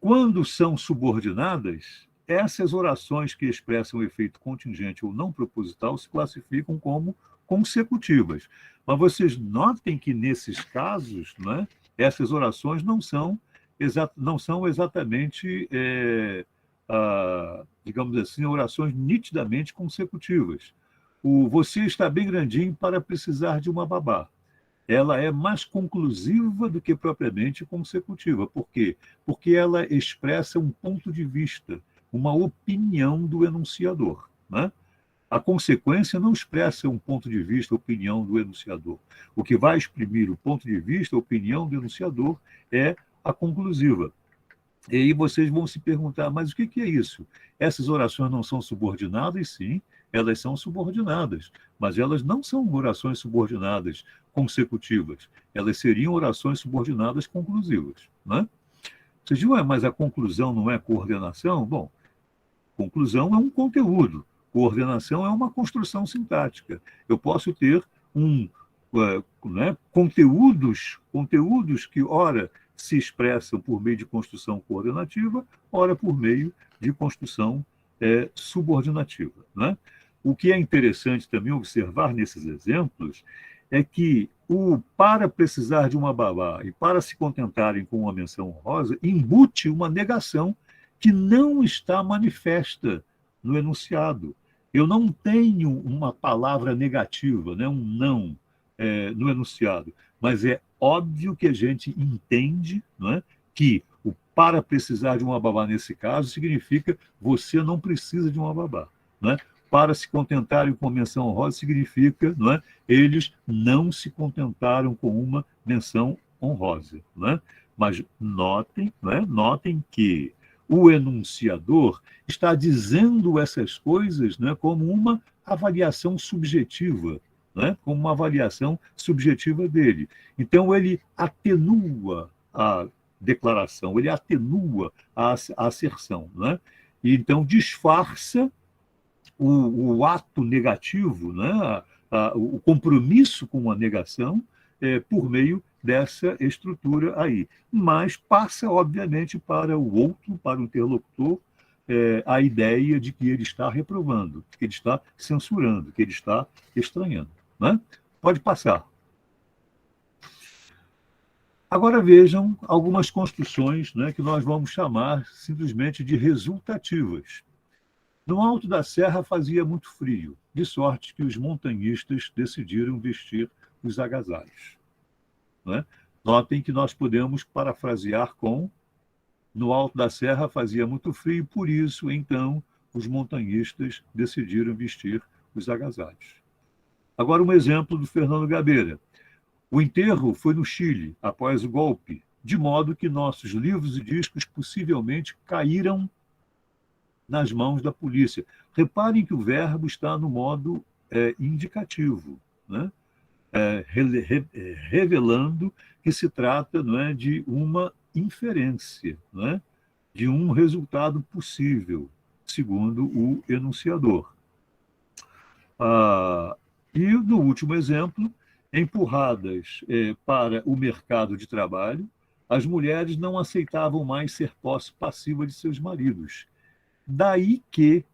Speaker 2: quando são subordinadas, essas orações que expressam efeito contingente ou não proposital se classificam como consecutivas. Mas vocês notem que, nesses casos, né, essas orações não são exatamente, digamos assim, orações nitidamente consecutivas. O você está bem grandinho para precisar de uma babá. Ela é mais conclusiva do que propriamente consecutiva. Por quê? Porque ela expressa um ponto de vista, uma opinião do enunciador, né? A consequência não expressa um ponto de vista, opinião do enunciador. O que vai exprimir o ponto de vista, a opinião do enunciador é a conclusiva. E aí vocês vão se perguntar, mas o que é isso? Essas orações não são subordinadas? Sim, elas são subordinadas, mas elas não são orações subordinadas consecutivas. Elas seriam orações subordinadas conclusivas, né? Vocês dizem, mas a conclusão não é coordenação? Bom, conclusão é um conteúdo, coordenação é uma construção sintática. Eu posso ter conteúdos que, ora, se expressam por meio de construção coordenativa, ora por meio de construção subordinativa, né? O que é interessante também observar nesses exemplos é que para precisar de uma babá e para se contentarem com uma menção honrosa, embute uma negação que não está manifesta no enunciado. Eu não tenho uma palavra negativa, né, um não, no enunciado, mas é óbvio que a gente entende, não é, que o para precisar de uma babá, nesse caso, significa você não precisa de uma babá, né? Para se contentarem com a menção honrosa significa, não é, eles não se contentaram com uma menção honrosa, né? Mas notem, não é, notem que o enunciador está dizendo essas coisas, né, como uma avaliação subjetiva, né, como uma avaliação subjetiva dele. Então, ele atenua a declaração, ele atenua a asserção, né? E então disfarça o ato negativo, né, o compromisso com a negação, por meio dessa estrutura aí. Mas passa, obviamente, para o outro, para o interlocutor, a ideia de que ele está reprovando, que ele está censurando, que ele está estranhando, né? Pode passar. Agora vejam algumas construções, né, que nós vamos chamar simplesmente de resultativas. No alto da serra fazia muito frio, de sorte que os montanhistas decidiram vestir os agasalhos, né? Notem que nós podemos parafrasear com: no alto da serra fazia muito frio, por isso, então, os montanhistas decidiram vestir os agasalhos. Agora um exemplo do Fernando Gabeira. O enterro foi no Chile, após o golpe, de modo que nossos livros e discos possivelmente caíram nas mãos da polícia. Reparem que o verbo está no modo indicativo, né? Revelando que se trata, não é, de uma inferência, não é, de um resultado possível, segundo o enunciador. E, no último exemplo, empurradas para o mercado de trabalho, as mulheres não aceitavam mais ser posse passiva de seus maridos. Daí que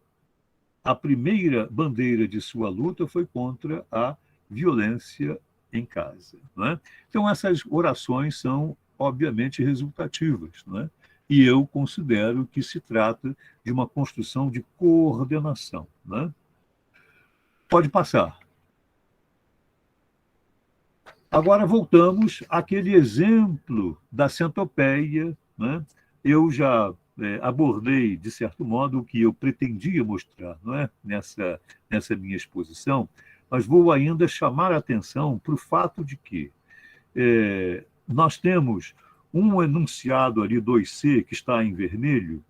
Speaker 2: a primeira bandeira de sua luta foi contra a violência em casa. Né? Então, essas orações são, obviamente, resultativas. Né? E eu considero que se trata de uma construção de coordenação. Né? Pode passar. Agora voltamos àquele exemplo da centopeia. Né? Eu já abordei, de certo modo, o que eu pretendia mostrar, não é? nessa minha exposição, mas vou ainda chamar a atenção para o fato de que nós temos um enunciado ali, 2C, que está em vermelho,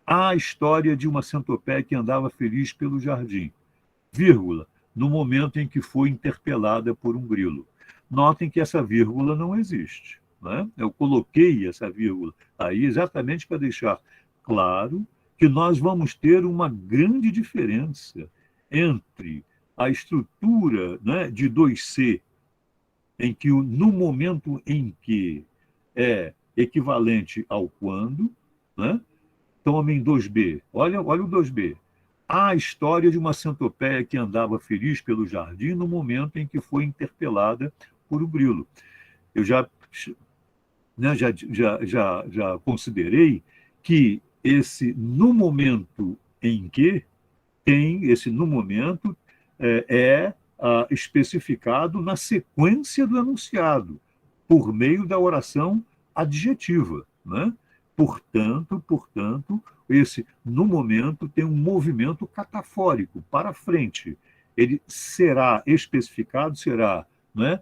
Speaker 2: a história de uma centopeia que andava feliz pelo jardim, vírgula, no momento em que foi interpelada por um grilo. Notem que essa vírgula não existe. Né? Eu coloquei essa vírgula aí exatamente para deixar claro que nós vamos ter uma grande diferença entre a estrutura, né, de 2C, em que no momento em que é equivalente ao quando, né? Tomem 2B. Olha o 2B. A história de uma centopeia que andava feliz pelo jardim no momento em que foi interpelada por um grilo. Eu já considerei que esse no momento em que tem esse no momento especificado na sequência do enunciado, por meio da oração adjetiva. Né? Portanto, esse no momento tem um movimento catafórico para frente. Ele será especificado, será, né,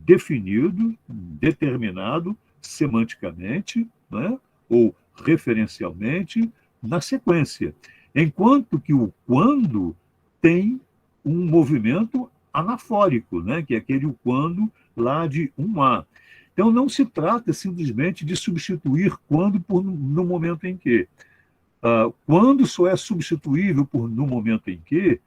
Speaker 2: definido, determinado semanticamente, né, ou referencialmente na sequência. Enquanto que o quando tem um movimento anafórico, né, que é aquele quando lá de 1A. Então, não se trata simplesmente de substituir quando por no momento em que. Quando só é substituível por no momento em que,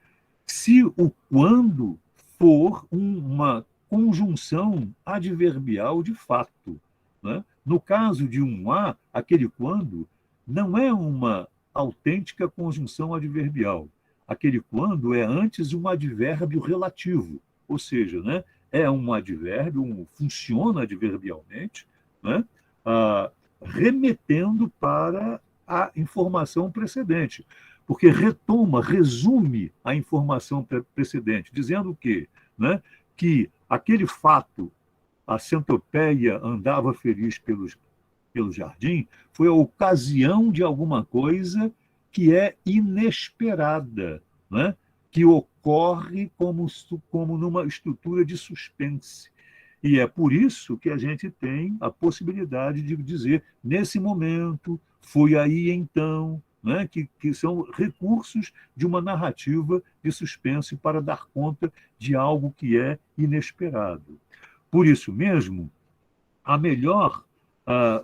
Speaker 2: se o quando for uma conjunção adverbial de fato. Né? No caso de 1A, aquele quando não é uma autêntica conjunção adverbial. Aquele quando é antes um advérbio relativo, ou seja, né, é um advérbio, funciona adverbialmente, né, remetendo para a informação precedente, porque resume a informação precedente, dizendo o quê? Né, que aquele fato, a centopeia andava feliz pelo jardim, foi a ocasião de alguma coisa que é inesperada, né? Que ocorre como numa estrutura de suspense. E é por isso que a gente tem a possibilidade de dizer, nesse momento, foi aí então, né? que são recursos de uma narrativa de suspense para dar conta de algo que é inesperado. Por isso mesmo,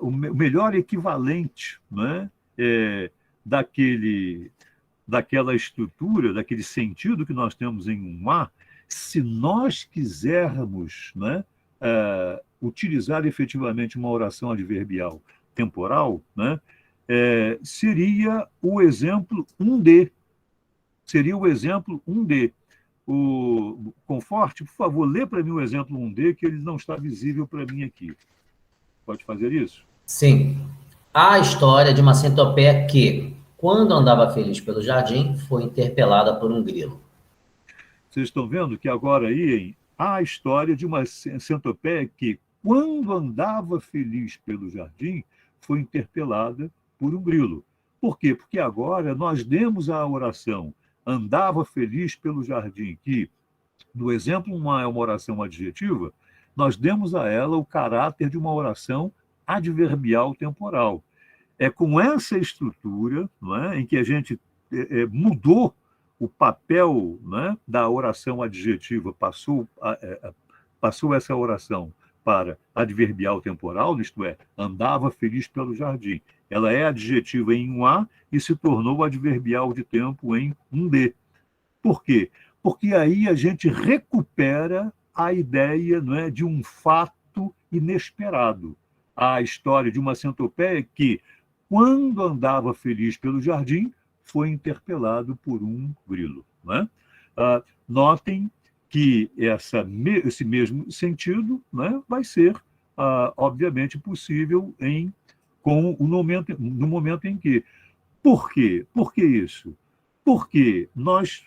Speaker 2: o melhor equivalente, né, daquela estrutura, daquele sentido que nós temos em 1A, se nós quisermos, né, utilizar efetivamente uma oração adverbial temporal, né, seria o exemplo 1D. Seria o exemplo 1D. O Conforte, por favor, lê para mim o exemplo 1D, que ele não está visível para mim aqui. Pode fazer isso?
Speaker 1: Sim. A história de uma centopeia que, quando andava feliz pelo jardim, foi interpelada por um grilo.
Speaker 2: Vocês estão vendo que agora aí há a história de uma centopeia que, quando andava feliz pelo jardim, foi interpelada por um grilo. Por quê? Porque agora nós demos à oração andava feliz pelo jardim, que, no exemplo, é uma oração adjetiva, nós demos a ela o caráter de uma oração adverbial temporal. É com essa estrutura, não é, em que a gente mudou o papel, né, da oração adjetiva, passou essa oração para adverbial temporal, isto é, andava feliz pelo jardim. Ela é adjetiva em 1A e se tornou adverbial de tempo em 1D. Por quê? Porque aí a gente recupera a ideia, não é, de um fato inesperado. A história de uma centopeia que, quando andava feliz pelo jardim, foi interpelado por um grilo. Não é? Notem que esse mesmo sentido, né, vai ser, obviamente, possível no momento em que. Por quê? Por que isso? Porque nós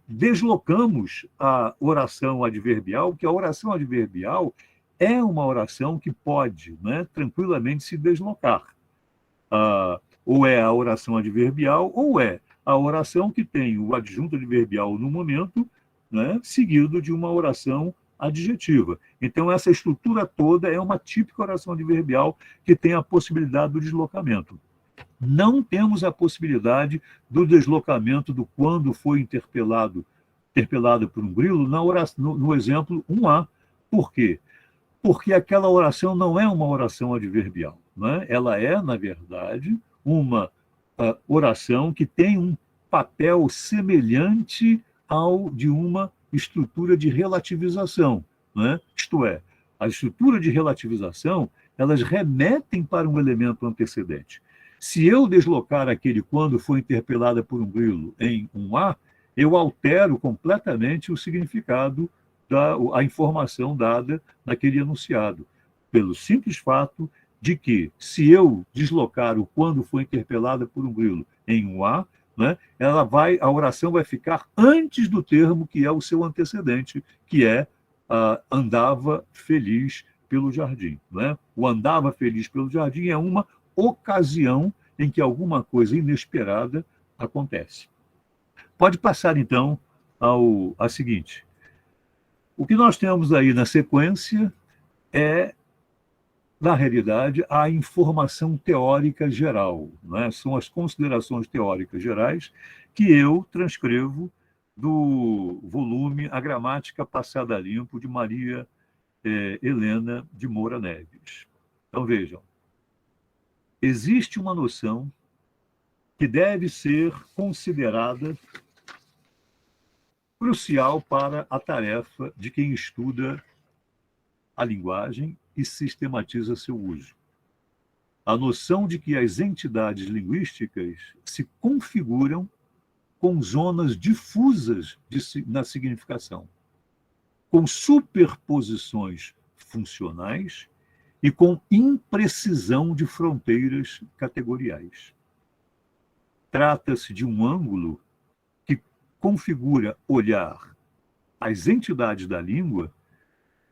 Speaker 2: deslocamos a oração adverbial, que a oração adverbial é uma oração que pode, né, tranquilamente se deslocar. Ou é a oração adverbial, ou é a oração que tem o adjunto adverbial no momento, né, seguido de uma oração adjetiva. Então, essa estrutura toda é uma típica oração adverbial que tem a possibilidade do deslocamento. Não temos a possibilidade do deslocamento do quando foi interpelado por um grilo no exemplo 1A. Por quê? Porque aquela oração não é uma oração adverbial. Né? Ela é, na verdade, uma oração que tem um papel semelhante ao de uma estrutura de relativização. Né? Isto é, a estrutura de relativização, elas remetem para um elemento antecedente. Se eu deslocar aquele quando foi interpelada por um grilo em um A, eu altero completamente o significado a informação dada naquele enunciado, pelo simples fato de que, se eu deslocar o quando foi interpelada por um grilo em um A, né, a oração vai ficar antes do termo que é o seu antecedente, que é andava feliz pelo jardim. Né? O andava feliz pelo jardim é uma ocasião em que alguma coisa inesperada acontece. Pode passar, então, a seguinte. O que nós temos aí na sequência é, na realidade, a informação teórica geral. Né? São as considerações teóricas gerais que eu transcrevo do volume A Gramática Passada a Limpo, de Maria Helena de Moura Neves. Então, vejam. Existe uma noção que deve ser considerada crucial para a tarefa de quem estuda a linguagem e sistematiza seu uso. A noção de que as entidades linguísticas se configuram com zonas difusas na significação, com superposições funcionais e com imprecisão de fronteiras categoriais. Trata-se de um ângulo que configura olhar as entidades da língua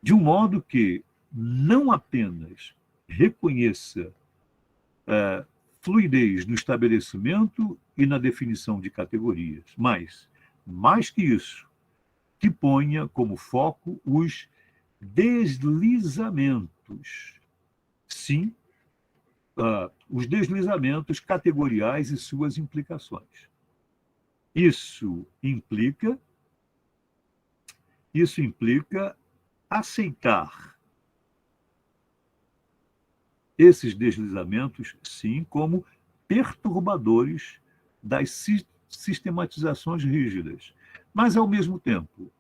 Speaker 2: de um modo que não apenas reconheça fluidez no estabelecimento e na definição de categorias, mas, mais que isso, que ponha como foco os deslizamentos. Sim, os deslizamentos categoriais e suas implicações. Isso implica aceitar esses deslizamentos, sim, como perturbadores das sistematizações rígidas. Mas, ao mesmo tempo,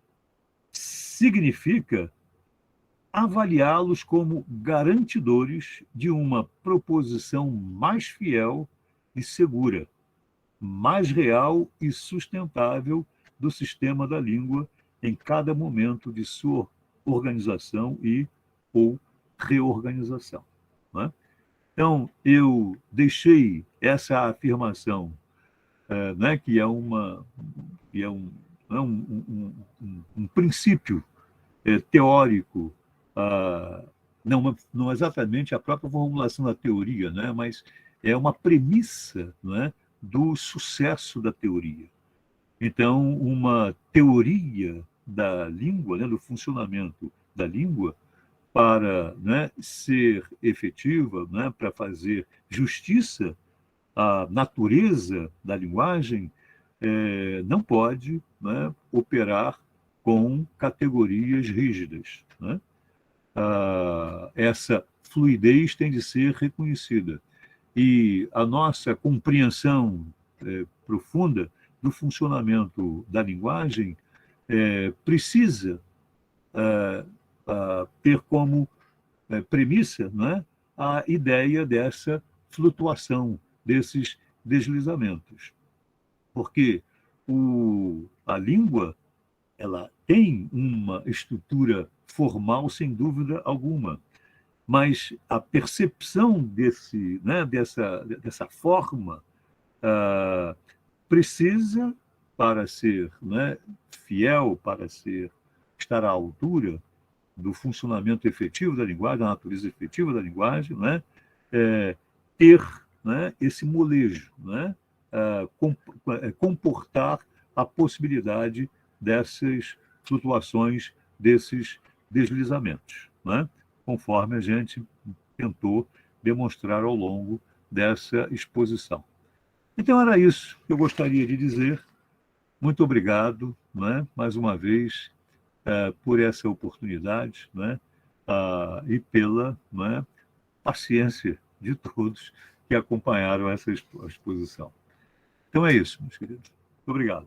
Speaker 2: significa avaliá-los como garantidores de uma proposição mais fiel e segura, mais real e sustentável do sistema da língua em cada momento de sua organização ou reorganização. Né? Então, eu deixei essa afirmação, né, que é um princípio teórico, não exatamente a própria formulação da teoria, né, mas é uma premissa, né, do sucesso da teoria. Então, uma teoria da língua, né, do funcionamento da língua, para, né, ser efetiva, né, para fazer justiça à natureza da linguagem, não pode, né, operar com categorias rígidas. Né? Essa fluidez tem de ser reconhecida. E a nossa compreensão profunda do funcionamento da linguagem precisa ter como premissa, né, a ideia dessa flutuação, desses deslizamentos. Porque a língua, ela tem uma estrutura formal, sem dúvida alguma, mas a percepção dessa forma precisa, para ser, né, fiel, para estar à altura do funcionamento efetivo da linguagem, da natureza efetiva da linguagem, né, ter, né, esse molejo, né, comportar a possibilidade dessas flutuações, desses deslizamentos, né, conforme a gente tentou demonstrar ao longo dessa exposição. Então, era isso que eu gostaria de dizer. Muito obrigado, né, mais uma vez, por essa oportunidade, né, e pela, né, paciência de todos que acompanharam essa exposição. Então é isso, meus queridos. Muito obrigado.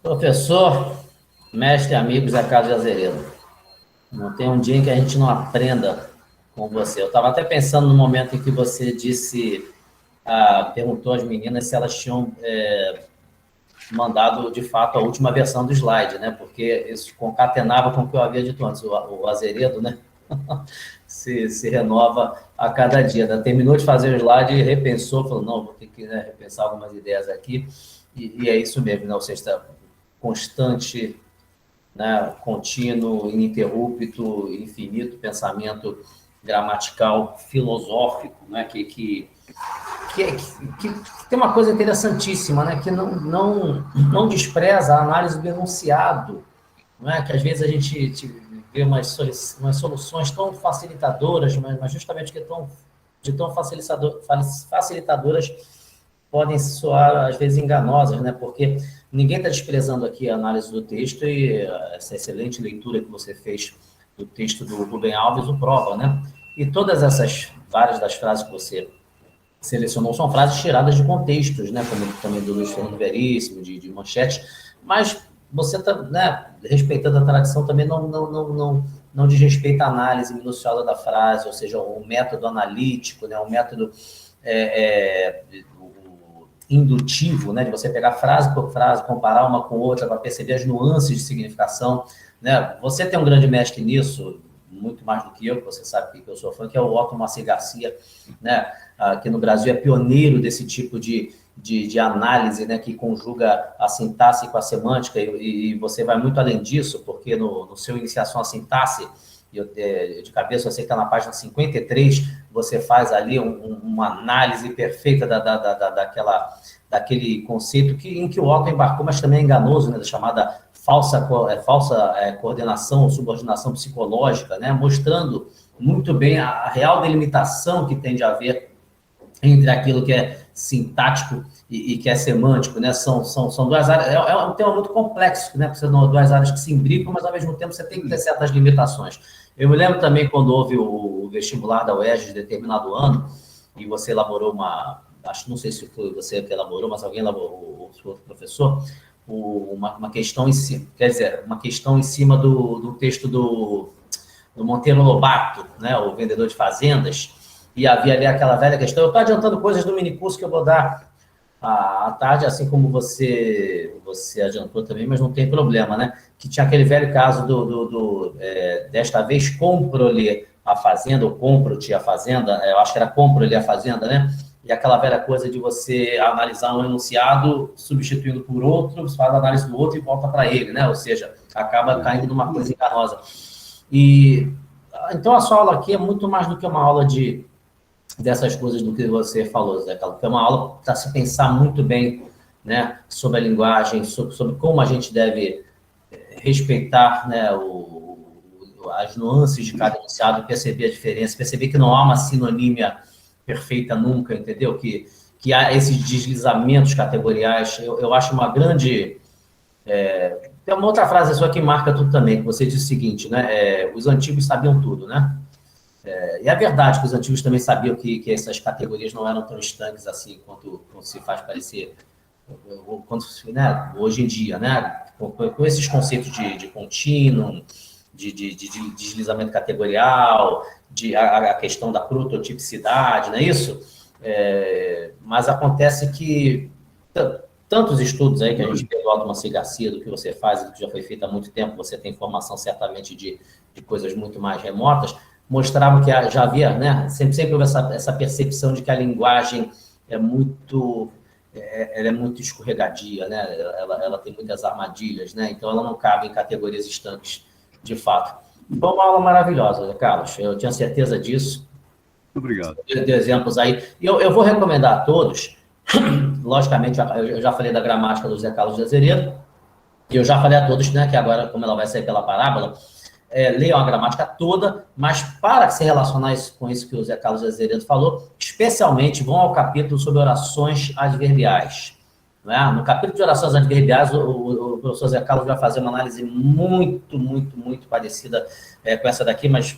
Speaker 1: Professor, mestre e amigo Zé Carlos de Azeredo, não tem um dia em que a gente não aprenda com você. Eu estava até pensando no momento em que você disse, perguntou às meninas se elas tinham mandado, de fato, a última versão do slide, né? Porque isso concatenava com o que eu havia dito antes, o Azeredo, né? se renova a cada dia, né? Terminou de fazer o slide e repensou, falou, não, vou ter que, né, repensar algumas ideias aqui, e é isso mesmo, né? Ou seja, constante, né, contínuo, ininterrupto, infinito pensamento gramatical, filosófico, né, que tem uma coisa interessantíssima, né, que não despreza a análise do enunciado, né, que às vezes a gente vê umas soluções tão facilitadoras, mas justamente que tão facilitadoras podem soar, às vezes, enganosas, né, porque ninguém está desprezando aqui a análise do texto, e essa excelente leitura que você fez do texto do Rubem Alves o prova, né? E todas essas, várias das frases que você selecionou são frases tiradas de contextos, né? Como também do Luiz Fernando Veríssimo, de Manchete, mas você está, né, respeitando a tradição, também não desrespeita a análise minuciosa da frase, ou seja, o método analítico, né? O método indutivo, né, de você pegar frase por frase, comparar uma com outra para perceber as nuances de significação, né? Você tem um grande mestre nisso, muito mais do que eu, que você sabe que eu sou fã, que é o Otto Moacir Garcia, né, que no Brasil é pioneiro desse tipo de análise, né, que conjuga a sintaxe com a semântica, e você vai muito além disso, porque no seu Iniciação à Sintaxe, de cabeça, eu sei que está na página 53, você faz ali uma análise perfeita daquele conceito em que o Otto embarcou, mas também é enganoso, né, da chamada falsa coordenação ou subordinação psicológica, né, mostrando muito bem a real delimitação que tem de haver entre aquilo que é sintático e que é semântico, né? São duas áreas, é um tema muito complexo, né? Porque são duas áreas que se imbricam, mas ao mesmo tempo você tem que ter certas limitações. Eu me lembro também quando houve o vestibular da UERJ de determinado ano, e você elaborou não sei se foi você que elaborou, mas alguém elaborou, o outro professor, uma questão em cima, quer dizer, uma questão em cima do texto do Monteiro Lobato, né? O vendedor de fazendas. E havia ali aquela velha questão. Eu estou adiantando coisas do minicurso que eu vou dar à tarde, assim como você adiantou também, mas não tem problema, né? Que tinha aquele velho caso desta vez, compro-lhe a fazenda, ou compro-te a fazenda, eu acho que era compro-lhe a fazenda, né? E aquela velha coisa de você analisar um enunciado, substituindo por outro, você faz a análise do outro e volta para ele, né? Ou seja, acaba caindo numa coisa enganosa. Então, a sua aula aqui é muito mais do que uma aula dessas coisas do que você falou, Zé Carlos, que é uma aula para se pensar muito bem, né, sobre a linguagem, sobre como a gente deve respeitar, né, as nuances de cada enunciado, perceber a diferença, perceber que não há uma sinonímia perfeita nunca, entendeu? Que há esses deslizamentos categoriais. Eu acho uma grande... tem uma outra frase sua que marca tudo também, que você diz o seguinte, né, os antigos sabiam tudo, né? E é verdade que os antigos também sabiam que essas categorias não eram tão estanques assim quanto se faz parecer quando, né, hoje em dia, né, com esses conceitos de contínuo, de deslizamento categorial, a questão da prototipicidade, não é isso? Mas acontece que tantos estudos aí que a gente tem do Alto Maci Garcia, do que você faz, do que já foi feito há muito tempo, você tem informação certamente de coisas muito mais remotas, mostravam que já havia, né, sempre houve essa percepção de que a linguagem é muito escorregadia, né? Ela tem muitas armadilhas, né? Então ela não cabe em categorias estanques, de fato. Foi uma aula maravilhosa, Carlos. Eu tinha certeza disso.
Speaker 2: Muito obrigado.
Speaker 1: De exemplos aí. E eu vou recomendar a todos, logicamente, eu já falei da gramática do Zé Carlos de Azeredo, e eu já falei a todos, né, que agora, como ela vai sair pela parábola, leiam a gramática toda, mas para se relacionar com isso que o Zé Carlos de Azeredo falou, especialmente vão ao capítulo sobre orações adverbiais. Não é? No capítulo de orações adverbiais, o professor Zé Carlos vai fazer uma análise muito, muito, muito parecida com essa daqui, mas,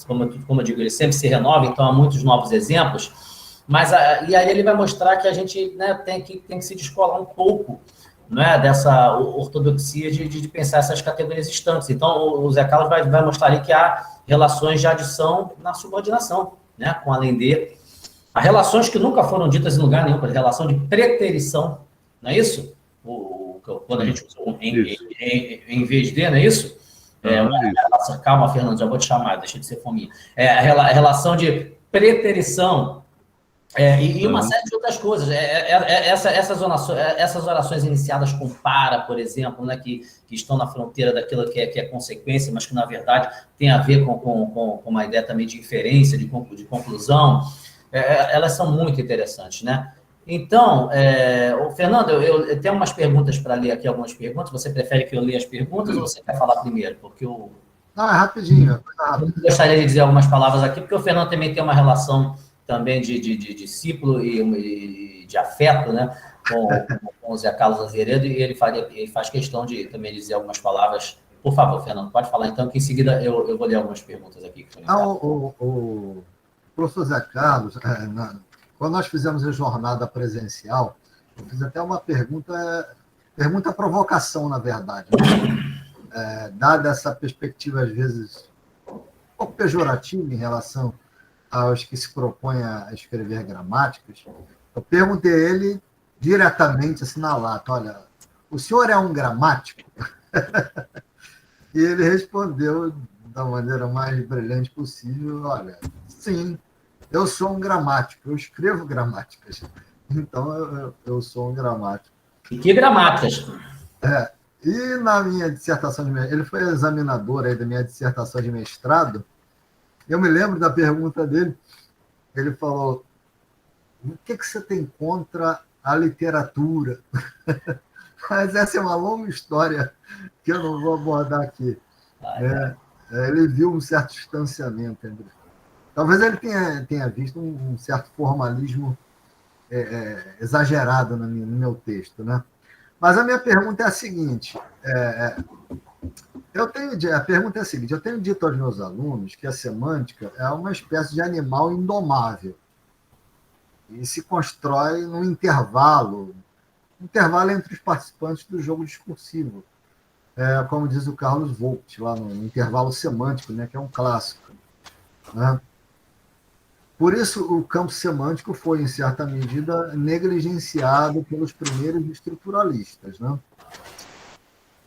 Speaker 1: como eu digo, ele sempre se renova, então há muitos novos exemplos, mas e aí ele vai mostrar que a gente, né, tem que se descolar um pouco, não é, dessa ortodoxia de pensar essas categorias estanques. Então, o Zé Carlos vai mostrar ali que há relações de adição na subordinação, né, com além de. Há relações que nunca foram ditas em lugar nenhum, por exemplo, relação de preterição, não é isso? Quando a gente usa em vez de, não é isso? Calma, Fernando, já vou te chamar, deixa de ser fominha. A relação de preterição, e uma série de outras coisas. Essas orações iniciadas com para, por exemplo, né, que estão na fronteira daquilo que é consequência, mas que, na verdade, tem a ver com uma ideia também de inferência, de conclusão, elas são muito interessantes, né? Então, Fernando, eu tenho umas perguntas para ler aqui, algumas perguntas. Você prefere que eu leia as perguntas ou você quer falar primeiro? Porque eu...
Speaker 4: Não, é rapidinho.
Speaker 1: Eu gostaria de dizer algumas palavras aqui, porque o Fernando também tem uma relação também de discípulo e de afeto, né, com o Zé Carlos Azeredo, e ele faz questão de também dizer algumas palavras. Por favor, Fernando, pode falar então, que em seguida eu vou ler algumas perguntas aqui.
Speaker 4: O professor Zé Carlos, quando nós fizemos a jornada presencial, eu fiz até uma pergunta provocação, na verdade, né? Dada essa perspectiva, às vezes, um pouco pejorativa em relação aos que se propõem a escrever gramáticas, eu perguntei a ele diretamente, assim, na lata, olha, o senhor é um gramático? E ele respondeu da maneira mais brilhante possível, olha, sim, eu sou um gramático, eu escrevo gramáticas, então eu sou um gramático.
Speaker 1: E que gramáticas?
Speaker 4: E na minha dissertação de mestrado, ele foi examinador aí da minha dissertação de mestrado. Eu me lembro da pergunta dele. Ele falou: o que você tem contra a literatura? Mas essa é uma longa história que eu não vou abordar aqui. Ele viu um certo distanciamento entre. Talvez ele tenha visto um certo formalismo exagerado no meu texto, né? Mas a minha pergunta é a seguinte: a pergunta é a seguinte: eu tenho dito aos meus alunos que a semântica é uma espécie de animal indomável e se constrói num intervalo entre os participantes do jogo discursivo, como diz o Carlos Vogt, lá no intervalo semântico, né, que é um clássico, né? Por isso, o campo semântico foi, em certa medida, negligenciado pelos primeiros estruturalistas, né?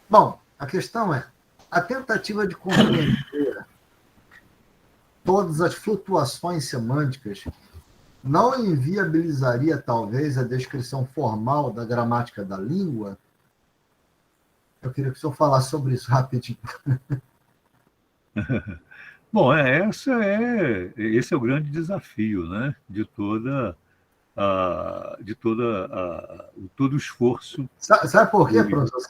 Speaker 4: Bom, a questão é, a tentativa de compreender todas as flutuações semânticas não inviabilizaria, talvez, a descrição formal da gramática da língua? Eu queria que o senhor falasse sobre isso rapidinho.
Speaker 2: Bom, esse é o grande desafio, né, de todo o esforço.
Speaker 4: Sabe por quê, professor?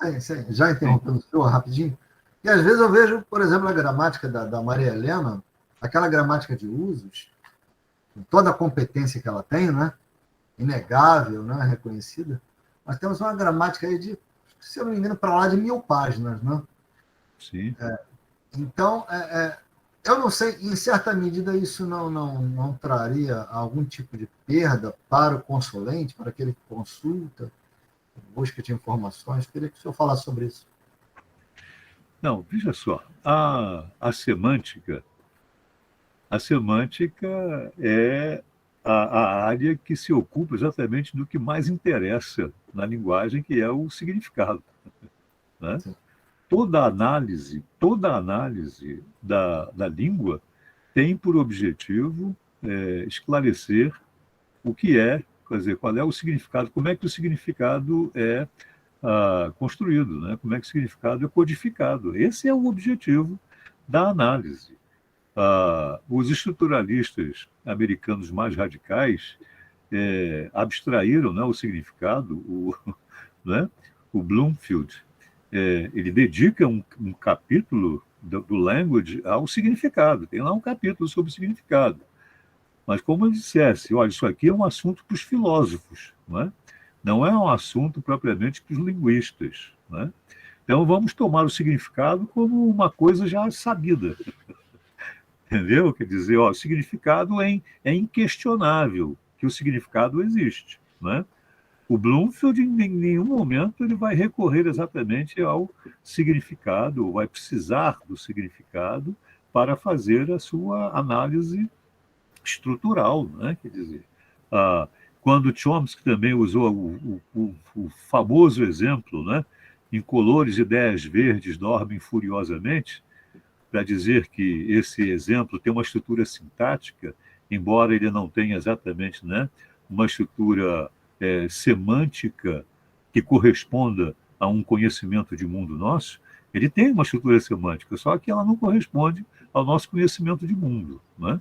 Speaker 4: Já interrompendo o senhor rapidinho? E às vezes eu vejo, por exemplo, a gramática da Maria Helena, aquela gramática de usos, com toda a competência que ela tem, né? Inegável, né? Reconhecida, mas temos uma gramática aí de, se eu não me engano, para lá de 1000 páginas, né?
Speaker 2: Sim.
Speaker 4: Então, eu não sei, em certa medida isso não traria algum tipo de perda para o consulente, para aquele que consulta, busca de informações. Queria que o senhor falasse sobre isso.
Speaker 2: Não, veja só, a semântica é a área que se ocupa exatamente do que mais interessa na linguagem, que é o significado, né?
Speaker 4: Sim.
Speaker 2: Toda análise da língua tem por objetivo esclarecer o que é, quer dizer, qual é o significado, como é que o significado é construído, né? Como é que o significado é codificado. Esse é o objetivo da análise. Os estruturalistas americanos mais radicais abstraíram, né, o significado, né, o Bloomfield. Ele dedica um capítulo do Language ao significado. Tem lá um capítulo sobre o significado. Mas como eu dissesse, olha, isso aqui é um assunto para os filósofos, não é um assunto propriamente para os linguistas, né? Então vamos tomar o significado como uma coisa já sabida, entendeu? Quer dizer, o significado é inquestionável, que o significado existe, né? O Bloomfield, em nenhum momento, ele vai recorrer exatamente ao significado, ou vai precisar do significado para fazer a sua análise estrutural, né? Quer dizer, quando Chomsky também usou o famoso exemplo, né? Incolores ideias verdes dormem furiosamente, para dizer que esse exemplo tem uma estrutura sintática, embora ele não tenha exatamente, né, uma estrutura semântica que corresponda a um conhecimento de mundo nosso, ele tem uma estrutura semântica, só que ela não corresponde ao nosso conhecimento de mundo, né?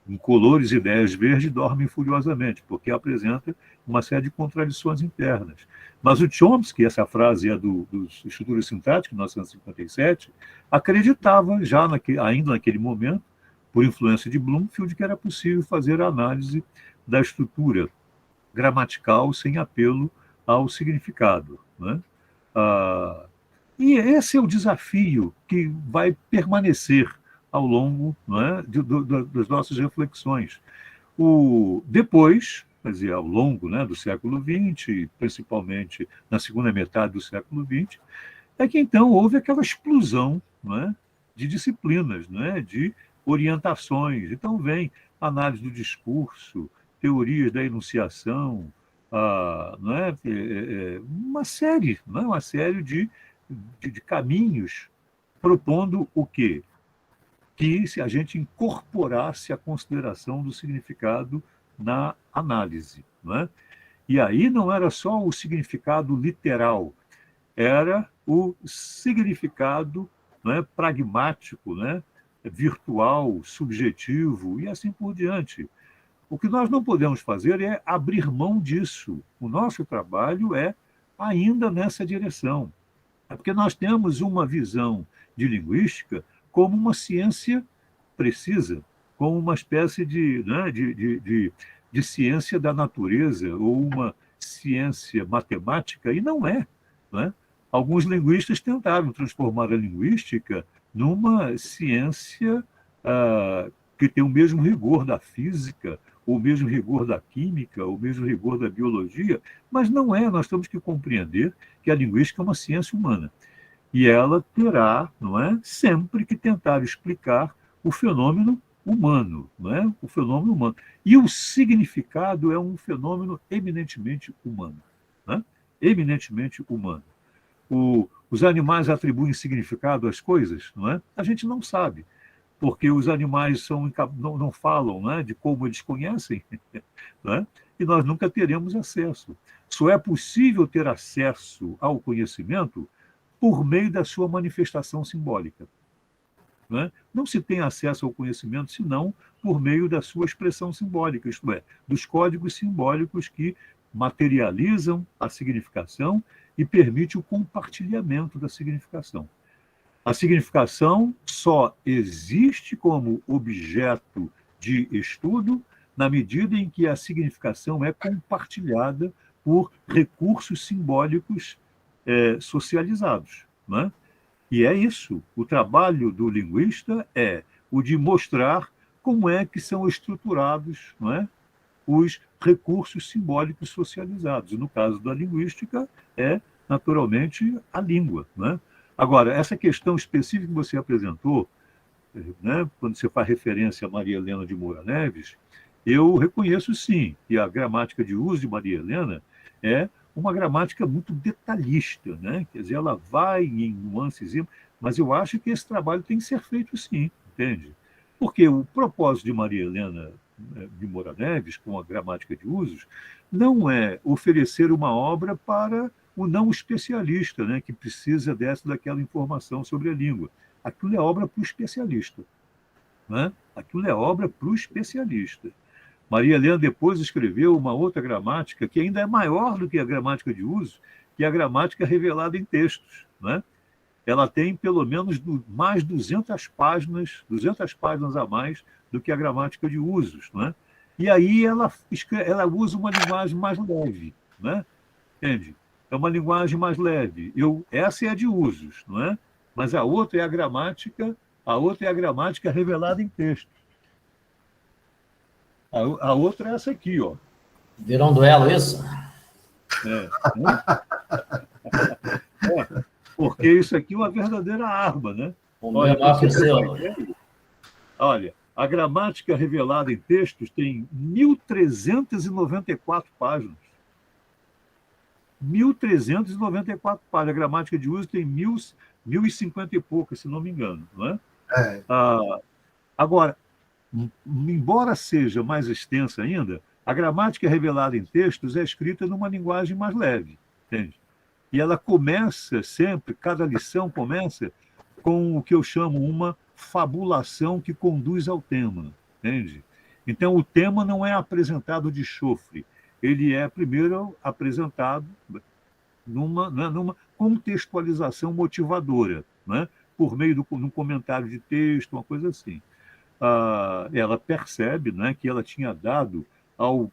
Speaker 2: Incolores ideias verdes dormem furiosamente, porque apresenta uma série de contradições internas. Mas o Chomsky, essa frase é do Estrutura Sintática, de 1957, acreditava, ainda naquele momento, por influência de Bloomfield, que era possível fazer a análise da estrutura gramatical sem apelo ao significado, né? E esse é o desafio que vai permanecer ao longo, né, das nossas reflexões. Depois, quer dizer, ao longo, né, do século XX, principalmente na segunda metade do século XX, é que então houve aquela explosão, né, de disciplinas, né, de orientações. Então vem análise do discurso, teorias da enunciação, né, uma série de caminhos propondo o quê? Que se a gente incorporasse a consideração do significado na análise, né? E aí não era só o significado literal, era o significado, né, pragmático, né, virtual, subjetivo e assim por diante. O que nós não podemos fazer é abrir mão disso. O nosso trabalho é ainda nessa direção. É porque nós temos uma visão de linguística como uma ciência precisa, como uma espécie de ciência da natureza ou uma ciência matemática, e não é, né? Alguns linguistas tentaram transformar a linguística numa ciência que tem o mesmo rigor da física, o mesmo rigor da química, o mesmo rigor da biologia, mas não é. Nós temos que compreender que a linguística é uma ciência humana. E ela terá, não é, sempre que tentar explicar o fenômeno humano, não é? O fenômeno humano. E o significado é um fenômeno eminentemente humano, né? Eminentemente humano. Os animais atribuem significado às coisas, não é? A gente não sabe, porque os animais não falam, né, de como eles conhecem, né? E nós nunca teremos acesso. Só é possível ter acesso ao conhecimento por meio da sua manifestação simbólica, né? Não se tem acesso ao conhecimento senão por meio da sua expressão simbólica, isto é, dos códigos simbólicos que materializam a significação e permite o compartilhamento da significação. A significação só existe como objeto de estudo na medida em que a significação é compartilhada por recursos simbólicos socializados, né? E é isso. O trabalho do linguista é o de mostrar como é que são estruturados, não é, os recursos simbólicos socializados. E no caso da linguística, é, naturalmente, a língua. Né? Agora, essa questão específica que você apresentou, né, quando você faz referência a Maria Helena de Moura Neves, eu reconheço, sim, que a gramática de uso de Maria Helena é uma gramática muito detalhista, né? Quer dizer, ela vai em nuances, mas eu acho que esse trabalho tem que ser feito, sim, entende? Porque o propósito de Maria Helena de Moura Neves, com a gramática de usos, não é oferecer uma obra para o não especialista, né, que precisa daquela informação sobre a língua. Aquilo é obra para o especialista. Né? Aquilo é obra para o especialista. Maria Helena depois escreveu uma outra gramática que ainda é maior do que a gramática de uso, que é a gramática revelada em textos. Né? Ela tem pelo menos mais 200 páginas a mais do que a gramática de usos. Né? E aí ela usa uma linguagem mais leve. Né? Entende? É uma linguagem mais leve. Essa é a de usos, não é? Mas a outra é a gramática revelada em texto. A outra é essa aqui, ó.
Speaker 1: Virou um duelo isso?
Speaker 2: Porque isso aqui é uma verdadeira arma, né?
Speaker 1: Olha, que o seu.
Speaker 2: Olha, a gramática revelada em textos tem 1.394 páginas. 1.394 páginas. A gramática de uso tem 1.050 e poucas, se não me engano. Não é? Agora, embora seja mais extensa ainda, a gramática revelada em textos é escrita numa linguagem mais leve, entende? E ela começa sempre, cada lição começa com o que eu chamo uma fabulação que conduz ao tema, entende? Então, o tema não é apresentado de chofre, ele é primeiro apresentado numa contextualização motivadora, né? Por meio de um comentário de texto, uma coisa assim. Ela percebe, né, que ela tinha dado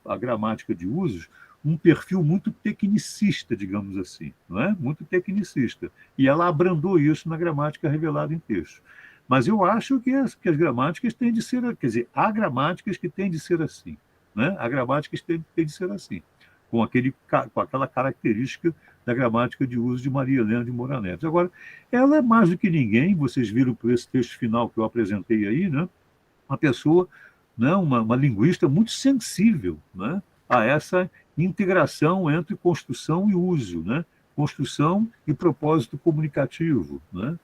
Speaker 2: à gramática de usos um perfil muito tecnicista, digamos assim, não é? Muito tecnicista. E ela abrandou isso na gramática revelada em texto. Mas eu acho que as gramáticas têm de ser, quer dizer, há gramáticas que têm de ser assim, né? Há gramáticas que têm de ser assim, com aquela característica da gramática de uso de Maria Helena de Moura Neves. Agora, ela é mais do que ninguém, vocês viram por esse texto final que eu apresentei aí, né? Uma pessoa, né? uma linguista muito sensível, né? A essa integração entre construção e uso, né? Construção e propósito comunicativo, né?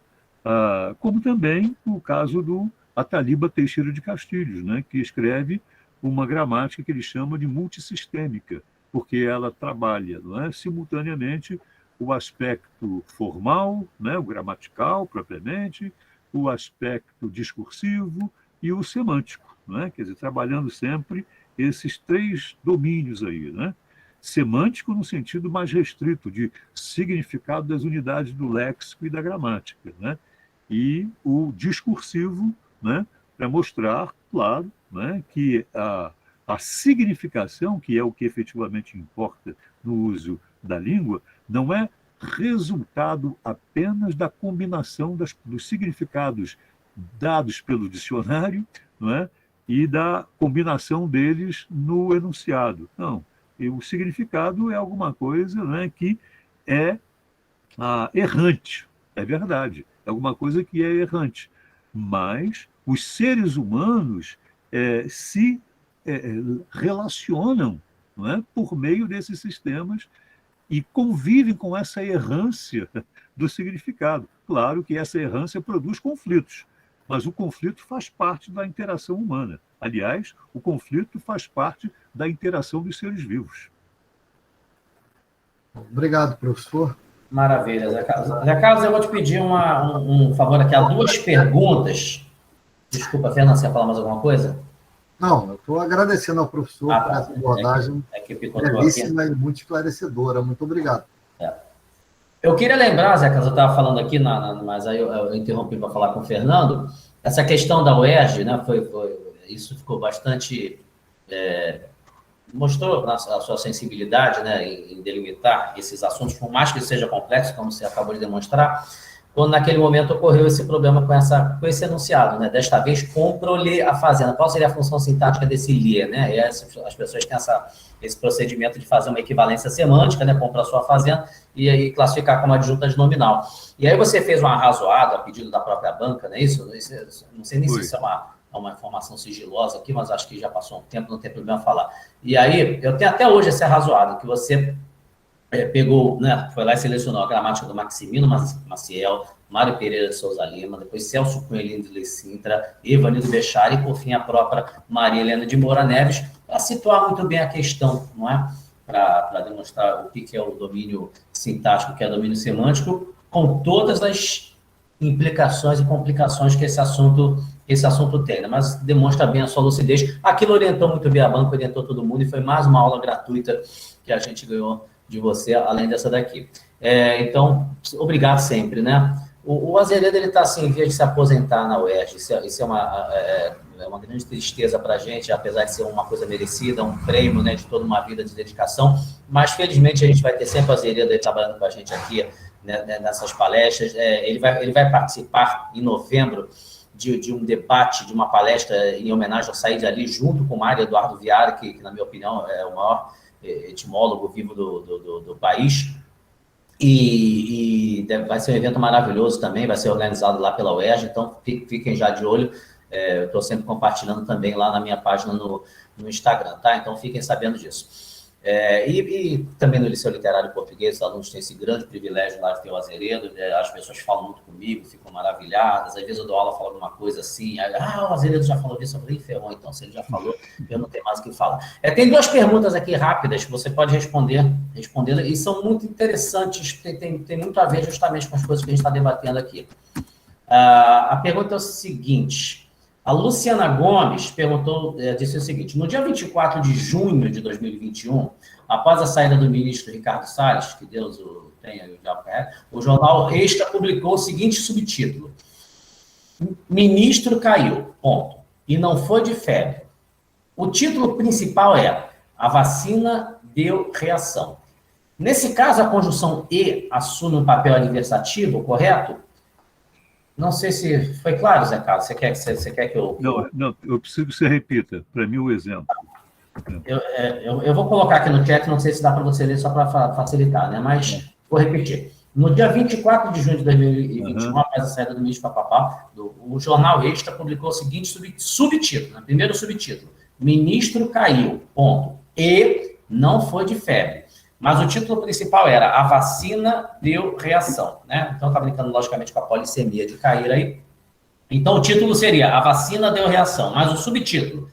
Speaker 2: Como também o caso do Ataliba Teixeira de Castilhos, né? Que escreve uma gramática que ele chama de multissistêmica, porque ela trabalha, não é, simultaneamente o aspecto formal, né, o gramatical propriamente, o aspecto discursivo e o semântico, não é? Quer dizer, trabalhando sempre esses três domínios aí, né? Semântico no sentido mais restrito de significado das unidades do léxico e da gramática, né? E o discursivo, né, para mostrar, claro, né, que a significação, que é o que efetivamente importa no uso da língua, não é resultado apenas da combinação dos significados dados pelo dicionário, não é? E da combinação deles no enunciado. Não. E o significado é alguma coisa, né, que é errante. É verdade. É alguma coisa que é errante. Mas os seres humanos se relacionam, não é, por meio desses sistemas e convivem com essa errância do significado. Claro que essa errância produz conflitos, mas o conflito faz parte da interação humana. Aliás, o conflito faz parte da interação dos seres vivos.
Speaker 4: Obrigado, professor.
Speaker 1: Maravilha, Zé Carlos. Zé Carlos, eu vou te pedir um favor aqui. Há duas perguntas. Desculpa, Fernando, você ia falar mais alguma coisa?
Speaker 4: Não, eu estou agradecendo ao professor por essa abordagem brevíssima e muito esclarecedora. Muito obrigado.
Speaker 1: Eu queria lembrar, Zé Carlos, eu estava falando aqui, mas aí eu interrompi para falar com o Fernando, essa questão da UERJ, né, isso ficou bastante... mostrou a sua sensibilidade, né, em delimitar esses assuntos, por mais que seja complexo, como você acabou de demonstrar, quando naquele momento ocorreu esse problema com esse enunciado, né? Desta vez, compro-lhe a fazenda. Qual seria a função sintática desse lhe, né? E as pessoas têm esse procedimento de fazer uma equivalência semântica, né? Compra a sua fazenda e aí classificar como adjunta de nominal. E aí você fez um arrazoado a pedido da própria banca, não é isso? Não sei nem se isso é uma informação sigilosa aqui, mas acho que já passou um tempo, não tem problema falar. E aí, eu tenho até hoje esse arrazoado, que você pegou, né, foi lá e selecionou a gramática do Maximino Maciel, Mário Pereira de Souza Lima, depois Celso Coelhinho de Leite Sintra, Evanildo Bechara e, por fim, a própria Maria Helena de Moura Neves, para situar muito bem a questão, não é? Para demonstrar o que é o domínio sintático, o que é o domínio semântico, com todas as implicações e complicações que esse assunto tem, né? Mas demonstra bem a sua lucidez. Aquilo orientou muito bem a banca, orientou todo mundo, e foi mais uma aula gratuita que a gente ganhou de você, além dessa daqui. Então, obrigado sempre, né? O Azeredo, ele está assim, em vez de se aposentar na UERJ, isso é uma grande tristeza para a gente, apesar de ser uma coisa merecida, um prêmio, né, de toda uma vida de dedicação, mas felizmente a gente vai ter sempre o Azeredo aí trabalhando com a gente aqui, né, nessas palestras. Ele vai participar em novembro de um debate, de uma palestra em homenagem ao Said Ali, junto com o Mário Eduardo Viari, que na minha opinião é o maior etimólogo vivo do país, e vai ser um evento maravilhoso também, vai ser organizado lá pela UERJ, então fiquem já de olho. Eu estou sempre compartilhando também lá na minha página no Instagram, tá? Então fiquem sabendo disso. E também no Liceu Literário Português, os alunos têm esse grande privilégio lá de ter o Azeredo, as pessoas falam muito comigo, ficam maravilhadas, às vezes eu dou aula, falo alguma coisa assim, o Azeredo já falou disso, eu falei, ferrou, então, se ele já falou, eu não tenho mais o que falar. Tem duas perguntas aqui rápidas que você pode responder, e são muito interessantes, tem muito a ver justamente com as coisas que a gente está debatendo aqui. A pergunta é o seguinte: a Luciana Gomes disse o seguinte: no dia 24 de junho de 2021, após a saída do ministro Ricardo Salles, que Deus o tenha, o jornal Extra publicou o seguinte subtítulo: Ministro caiu, ponto, e não foi de febre. O título principal é: a vacina deu reação. Nesse caso, a conjunção e assume um papel adversativo, correto? Não sei se foi claro, Zé Carlos. Você quer que eu...
Speaker 2: Não, eu preciso que você repita, para mim, o exemplo.
Speaker 1: Eu vou colocar aqui no chat, não sei se dá para você ler, só para facilitar, né? Mas vou repetir. No dia 24 de junho de 2021, após a saída do ministro Papapá, o jornal Extra publicou o seguinte subtítulo, né? Primeiro subtítulo: Ministro caiu, ponto, e não foi de febre. Mas o título principal era: a vacina deu reação, né? Então, está brincando, logicamente, com a polissemia de cair aí. Então, o título seria: a vacina deu reação. Mas o subtítulo: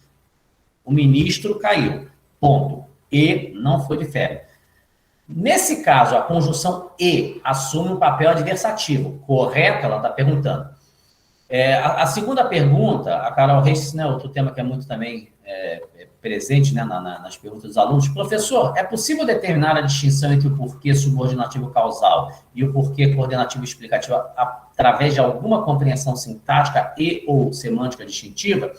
Speaker 1: o ministro caiu, ponto, e não foi de febre. Nesse caso, a conjunção e assume um papel adversativo, correto? Ela está perguntando. A segunda pergunta, a Carol Reis, né, outro tema que é muito também presente, né, nas perguntas dos alunos: professor, é possível determinar a distinção entre o porquê subordinativo causal e o porquê coordenativo explicativo através de alguma compreensão sintática e ou semântica distintiva?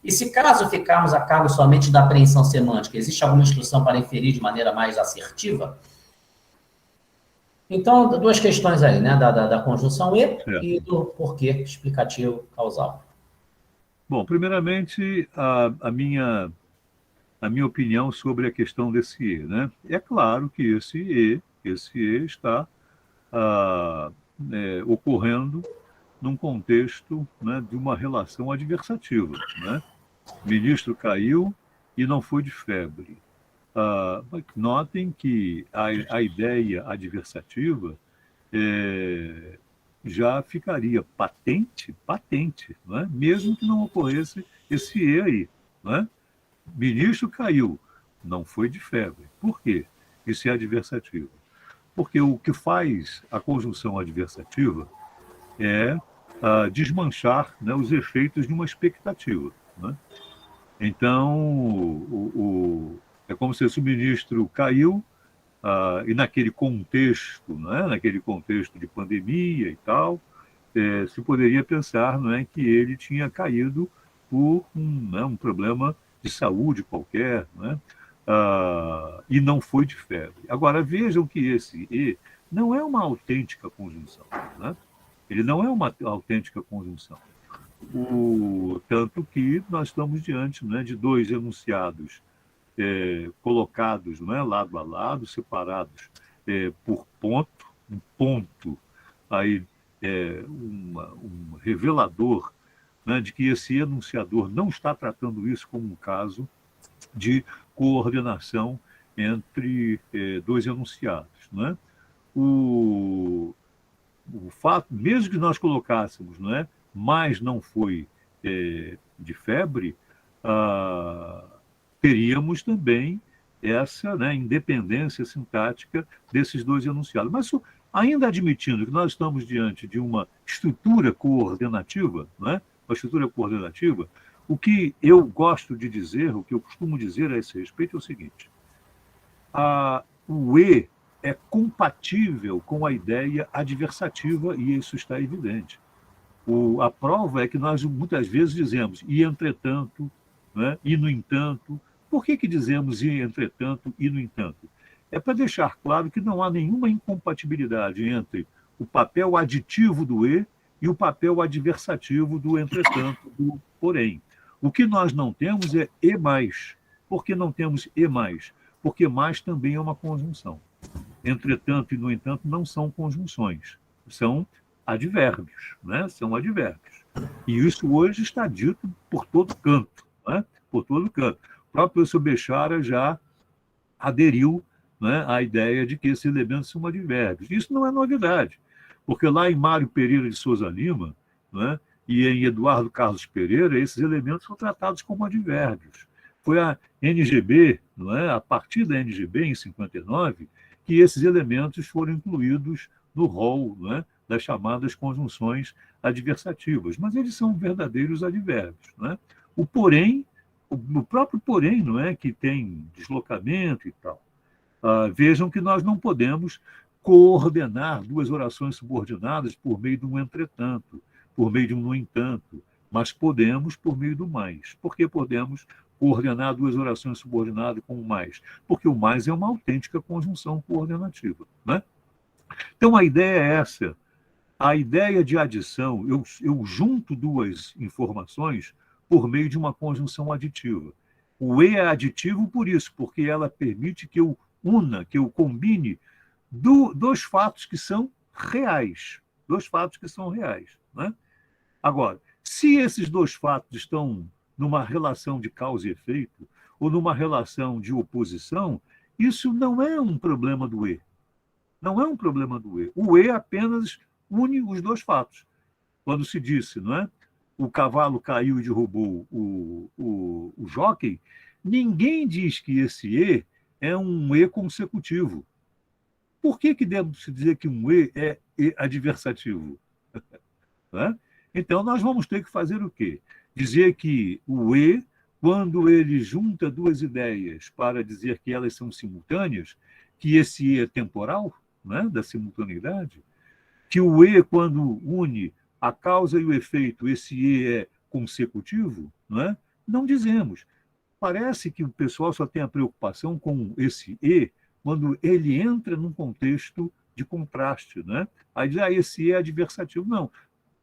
Speaker 1: E se caso ficarmos a cargo somente da apreensão semântica, existe alguma instrução para inferir de maneira mais assertiva? Então, duas questões aí, né? Da conjunção e do porquê explicativo causal.
Speaker 2: Bom, primeiramente, a minha opinião sobre a questão desse e, né? É claro que esse e está ocorrendo num contexto, né, de uma relação adversativa, né? O ministro caiu e não foi de febre. Notem que a ideia adversativa já ficaria patente, não é? Mesmo que não ocorresse esse e aí, não é? Ministro caiu, não foi de febre. Por quê? Isso é adversativo. Porque o que faz a conjunção adversativa é desmanchar, né, os efeitos de uma expectativa, né? Então, é como se o ministro caiu, e naquele contexto, né, naquele contexto de pandemia e tal, se poderia pensar, não é, que ele tinha caído por um problema de saúde qualquer, né, e não foi de febre. Agora, vejam que esse e não é uma autêntica conjunção, né? Ele não é uma autêntica conjunção. Tanto que nós estamos diante, né, de dois enunciados colocados, né, lado a lado, separados por ponto, um ponto aí um revelador, né, de que esse enunciador não está tratando isso como um caso de coordenação entre dois enunciados, né? O fato, mesmo que nós colocássemos, não é, mas não foi de febre, teríamos também essa, né, independência sintática desses dois enunciados. Mas ainda admitindo que nós estamos diante de uma estrutura coordenativa, né, uma estrutura coordenativa, o que eu gosto de dizer, o que eu costumo dizer a esse respeito é o seguinte: o E é compatível com a ideia adversativa, e isso está evidente. A prova é que nós muitas vezes dizemos e entretanto, né, e no entanto. Por que dizemos e entretanto e no entanto? É para deixar claro que não há nenhuma incompatibilidade entre o papel aditivo do e o papel adversativo do entretanto, do porém. O que nós não temos é e mais. Por que não temos e mais? Porque mais também é uma conjunção. Entretanto e no entanto não são conjunções, são advérbios, né? São advérbios. E isso hoje está dito por todo canto, né? Por todo canto. O próprio professor Bechara já aderiu, né, à ideia de que esses elementos são advérbios. Isso não é novidade, porque lá em Mário Pereira de Souza Lima, né, e em Eduardo Carlos Pereira, esses elementos são tratados como advérbios. Foi a NGB, não é, a partir da NGB, em 59, que esses elementos foram incluídos no rol, né, das chamadas conjunções adversativas. Mas eles são verdadeiros advérbios, né? O porém, o próprio porém, não é, que tem deslocamento e tal. Vejam que nós não podemos coordenar duas orações subordinadas por meio de um entretanto, por meio de um no entanto, mas podemos por meio do mais. Por que podemos coordenar duas orações subordinadas com o mais? Porque o mais é uma autêntica conjunção coordenativa, né? Então, a ideia é essa. A ideia de adição, eu junto duas informações por meio de uma conjunção aditiva. O e é aditivo por isso, porque ela permite que eu una, que eu combine dois fatos que são reais. Dois fatos que são reais, né? Agora, se esses dois fatos estão numa relação de causa e efeito, ou numa relação de oposição, isso não é um problema do e. Não é um problema do e. O e apenas une os dois fatos. Quando se disse, não é? O cavalo caiu e derrubou o hóquei, ninguém diz que esse e é um e consecutivo. Por que deve-se dizer que um e é adversativo? Né? Então, nós vamos ter que fazer o quê? Dizer que o e, quando ele junta duas ideias para dizer que elas são simultâneas, que esse e é temporal, né, da simultaneidade, que o e, quando une a causa e o efeito, esse e é consecutivo, não é? Não dizemos. Parece que o pessoal só tem a preocupação com esse e quando ele entra num contexto de contraste, né? Aí diz, esse e é adversativo. Não,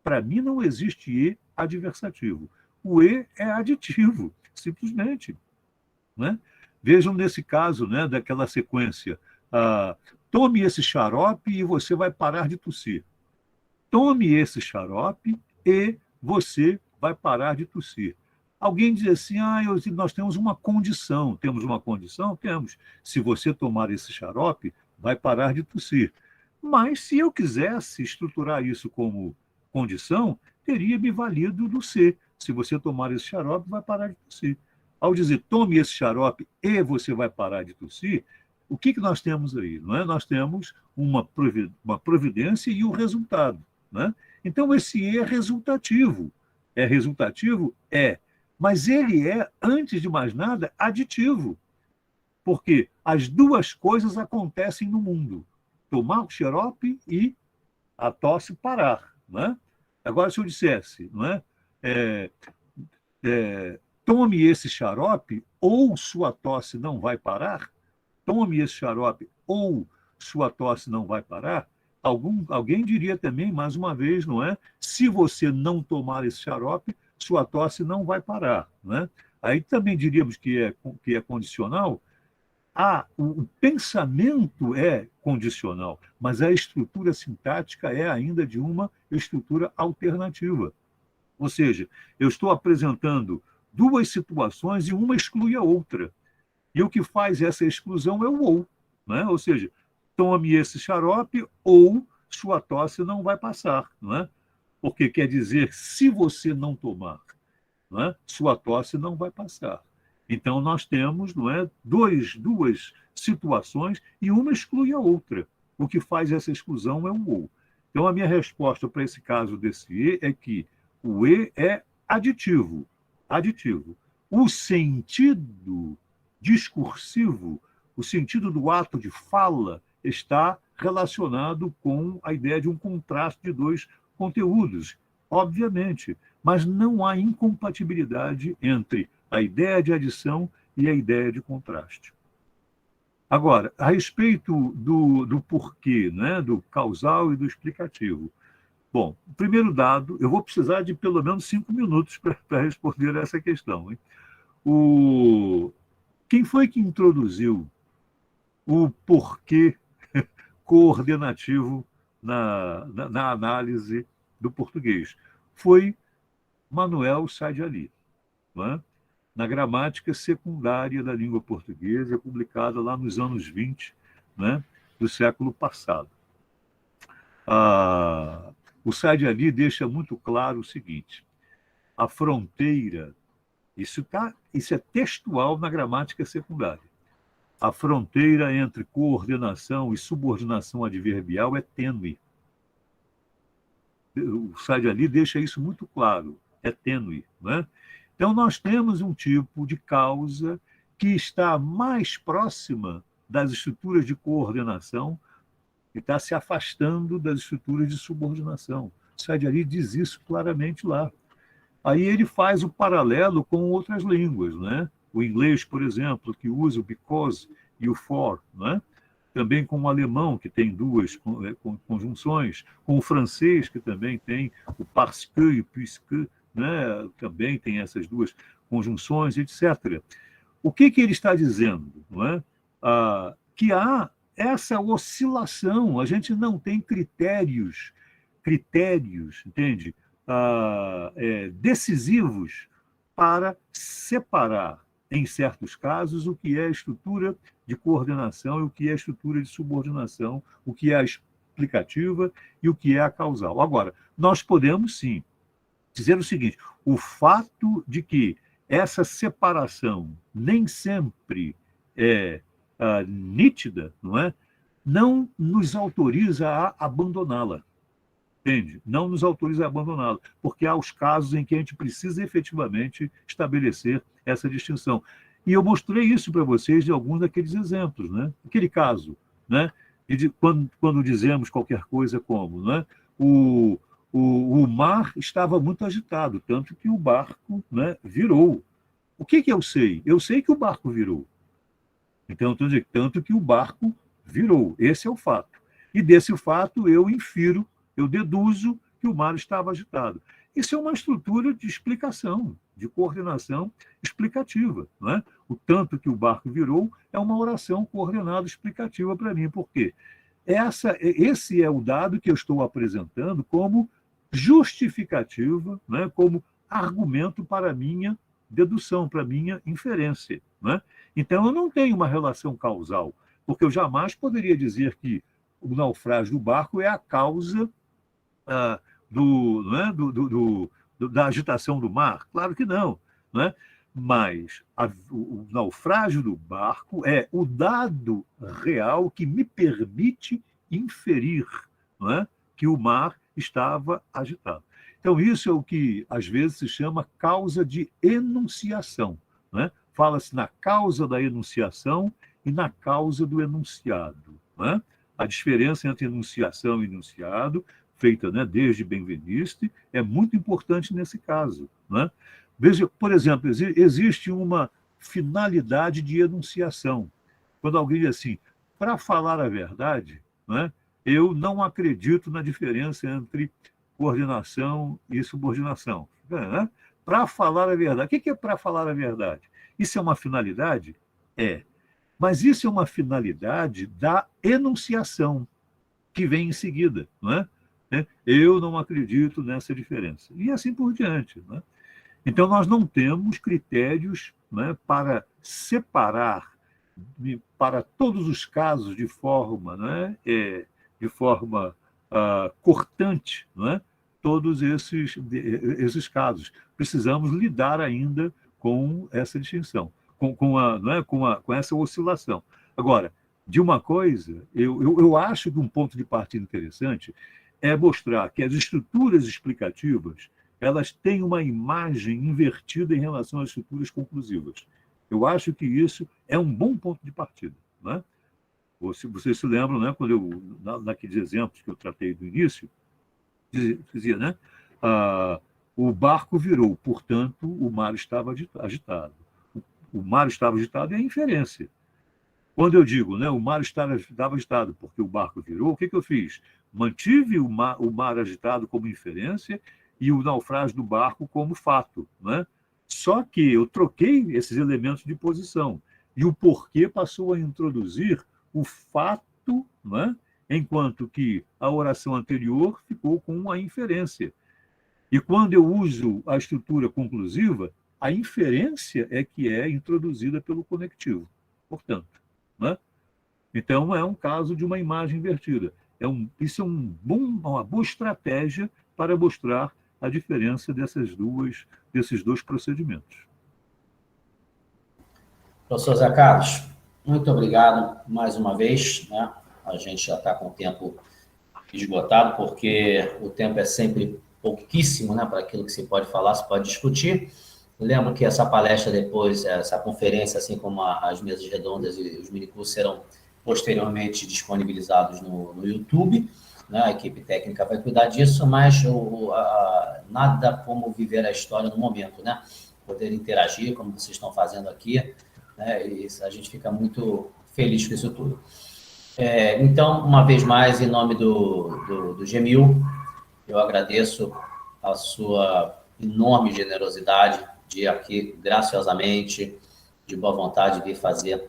Speaker 2: para mim não existe e adversativo. O e é aditivo, simplesmente, né? Vejam nesse caso, né, daquela sequência, tome esse xarope e você vai parar de tossir. Tome esse xarope e você vai parar de tossir. Alguém diz assim, nós temos uma condição. Temos uma condição? Temos. Se você tomar esse xarope, vai parar de tossir. Mas se eu quisesse estruturar isso como condição, teria me valido do C. Se você tomar esse xarope, vai parar de tossir. Ao dizer, tome esse xarope e você vai parar de tossir, o que nós temos aí? Não é? Nós temos uma providência e o resultado. Né? Então, esse E é resultativo. É resultativo? É. Mas ele é, antes de mais nada, aditivo. Porque as duas coisas acontecem no mundo. Tomar o xarope e a tosse parar. Né? Agora, se eu dissesse, não é? Tome esse xarope ou sua tosse não vai parar, tome esse xarope ou sua tosse não vai parar, Alguém diria também, mais uma vez, não é? Se você não tomar esse xarope, sua tosse não vai parar, não é? Aí também diríamos que é condicional. O pensamento é condicional, mas a estrutura sintática é ainda de uma estrutura alternativa. Ou seja, eu estou apresentando duas situações e uma exclui a outra. E o que faz essa exclusão é o ou. Não é? Ou seja, tome esse xarope ou sua tosse não vai passar. Não é? Porque quer dizer, se você não tomar, não é? Sua tosse não vai passar. Então, nós temos, não é, duas situações e uma exclui a outra. O que faz essa exclusão é o ou. Então, a minha resposta para esse caso desse e é que o e é aditivo. Aditivo. O sentido discursivo, o sentido do ato de fala, está relacionado com a ideia de um contraste de dois conteúdos, obviamente, mas não há incompatibilidade entre a ideia de adição e a ideia de contraste. Agora, a respeito do porquê, né, do causal e do explicativo. Bom, o primeiro dado, eu vou precisar de pelo menos 5 minutos para responder essa questão. Hein? Quem foi que introduziu o porquê coordenativo na análise do português? Foi Manuel Saad-Ali, não é? Na gramática secundária da língua portuguesa, publicada lá nos anos 20, né, do século passado. O Saad-Ali deixa muito claro o seguinte: a fronteira, isso é textual na gramática secundária, a fronteira entre coordenação e subordinação adverbial é tênue. O Saad-Ali deixa isso muito claro, é tênue, né? Então, nós temos um tipo de causa que está mais próxima das estruturas de coordenação e está se afastando das estruturas de subordinação. O Saad-Ali diz isso claramente lá. Aí ele faz o paralelo com outras línguas, né? O inglês, por exemplo, que usa o because e o for, né? Também com o alemão, que tem duas conjunções, com o francês, que também tem o parce que e o puisque, né? Também tem essas duas conjunções, etc. O que ele está dizendo? Não é? Que há essa oscilação, a gente não tem critérios, entende? Decisivos para separar, em certos casos, o que é estrutura de coordenação e o que é estrutura de subordinação, o que é a explicativa e o que é a causal. Agora, nós podemos, sim, dizer o seguinte: o fato de que essa separação nem sempre é nítida, não é? Não nos autoriza a abandoná-la. Entende? Não nos autoriza a abandoná-la, porque há os casos em que a gente precisa efetivamente estabelecer essa distinção. E eu mostrei isso para vocês de alguns daqueles exemplos, né? Aquele caso, né? Quando dizemos qualquer coisa como, né? O mar estava muito agitado, tanto que o barco, né, virou. O que eu sei? Eu sei que o barco virou. Então, tanto que o barco virou. Esse é o fato. E desse fato eu infiro, eu deduzo que o mar estava agitado. Isso é uma estrutura de explicação, de coordenação explicativa. Não é? O tanto que o barco virou é uma oração coordenada explicativa para mim. Por quê? Esse é o dado que eu estou apresentando como justificativa, né, como argumento para a minha dedução, para a minha inferência. Né? Então, eu não tenho uma relação causal, porque eu jamais poderia dizer que o naufrágio do barco é a causa da agitação do mar. Claro que não. Né? Mas o naufrágio do barco é o dado real que me permite inferir, não é? Que o mar estava agitado. Então, isso é o que, às vezes, se chama causa de enunciação. Né? Fala-se na causa da enunciação e na causa do enunciado. Né? A diferença entre enunciação e enunciado, feita, né, desde Benveniste, é muito importante nesse caso. Né? Veja, por exemplo, existe uma finalidade de enunciação. Quando alguém diz assim, para falar a verdade, né, eu não acredito na diferença entre coordenação e subordinação. Né? Para falar a verdade. O que é para falar a verdade? Isso é uma finalidade? É. Mas isso é uma finalidade da enunciação que vem em seguida. Não é? Eu não acredito nessa diferença. E assim por diante. Não é? Então, nós não temos critérios, né, para separar para todos os casos de forma, né, de forma cortante, né, todos esses casos. Precisamos lidar ainda com essa distinção, com essa oscilação. Agora, de uma coisa, eu acho que um ponto de partida interessante é mostrar que as estruturas explicativas elas têm uma imagem invertida em relação às estruturas conclusivas. Eu acho que isso é um bom ponto de partida. Né? Vocês se lembram, né, quando naqueles exemplos que eu tratei do início, dizia, né, o barco virou, portanto, o mar estava agitado. O mar estava agitado é a inferência. Quando eu digo, né, o mar estava agitado porque o barco virou, o que eu fiz? Mantive o mar agitado como inferência e o naufrágio do barco como fato. Né? Só que eu troquei esses elementos de posição. E o porquê passou a introduzir o fato, né? Enquanto que a oração anterior ficou com a inferência. E quando eu uso a estrutura conclusiva, a inferência é que é introduzida pelo conectivo. Portanto, né? Então, é um caso de uma imagem invertida. Isso é uma boa estratégia para mostrar a diferença desses dois procedimentos.
Speaker 1: Professor Zé Carlos, muito obrigado mais uma vez. Né? A gente já está com o tempo esgotado, porque o tempo é sempre pouquíssimo, né, para aquilo que se pode falar, se pode discutir. Lembro que essa palestra depois, essa conferência, assim como as mesas redondas e os minicursos, serão posteriormente disponibilizados no YouTube. Né? A equipe técnica vai cuidar disso, mas nada como viver a história no momento, né? Poder interagir, como vocês estão fazendo aqui, né? E a gente fica muito feliz com isso tudo. Então, uma vez mais, em nome do Gemil, eu agradeço a sua enorme generosidade de aqui, graciosamente, de boa vontade, vir fazer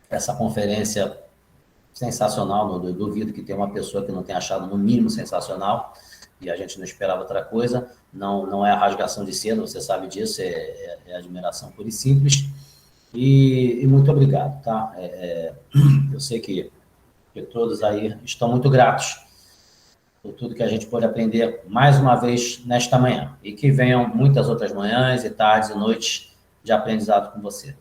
Speaker 1: essa conferência sensacional. Eu duvido que tenha uma pessoa que não tenha achado no mínimo sensacional, e a gente não esperava outra coisa. Não é a rasgação de seda, você sabe disso, é admiração pura e simples. E muito obrigado, tá? Eu sei que todos aí estão muito gratos por tudo que a gente pôde aprender mais uma vez nesta manhã, e que venham muitas outras manhãs e tardes e noites de aprendizado com você.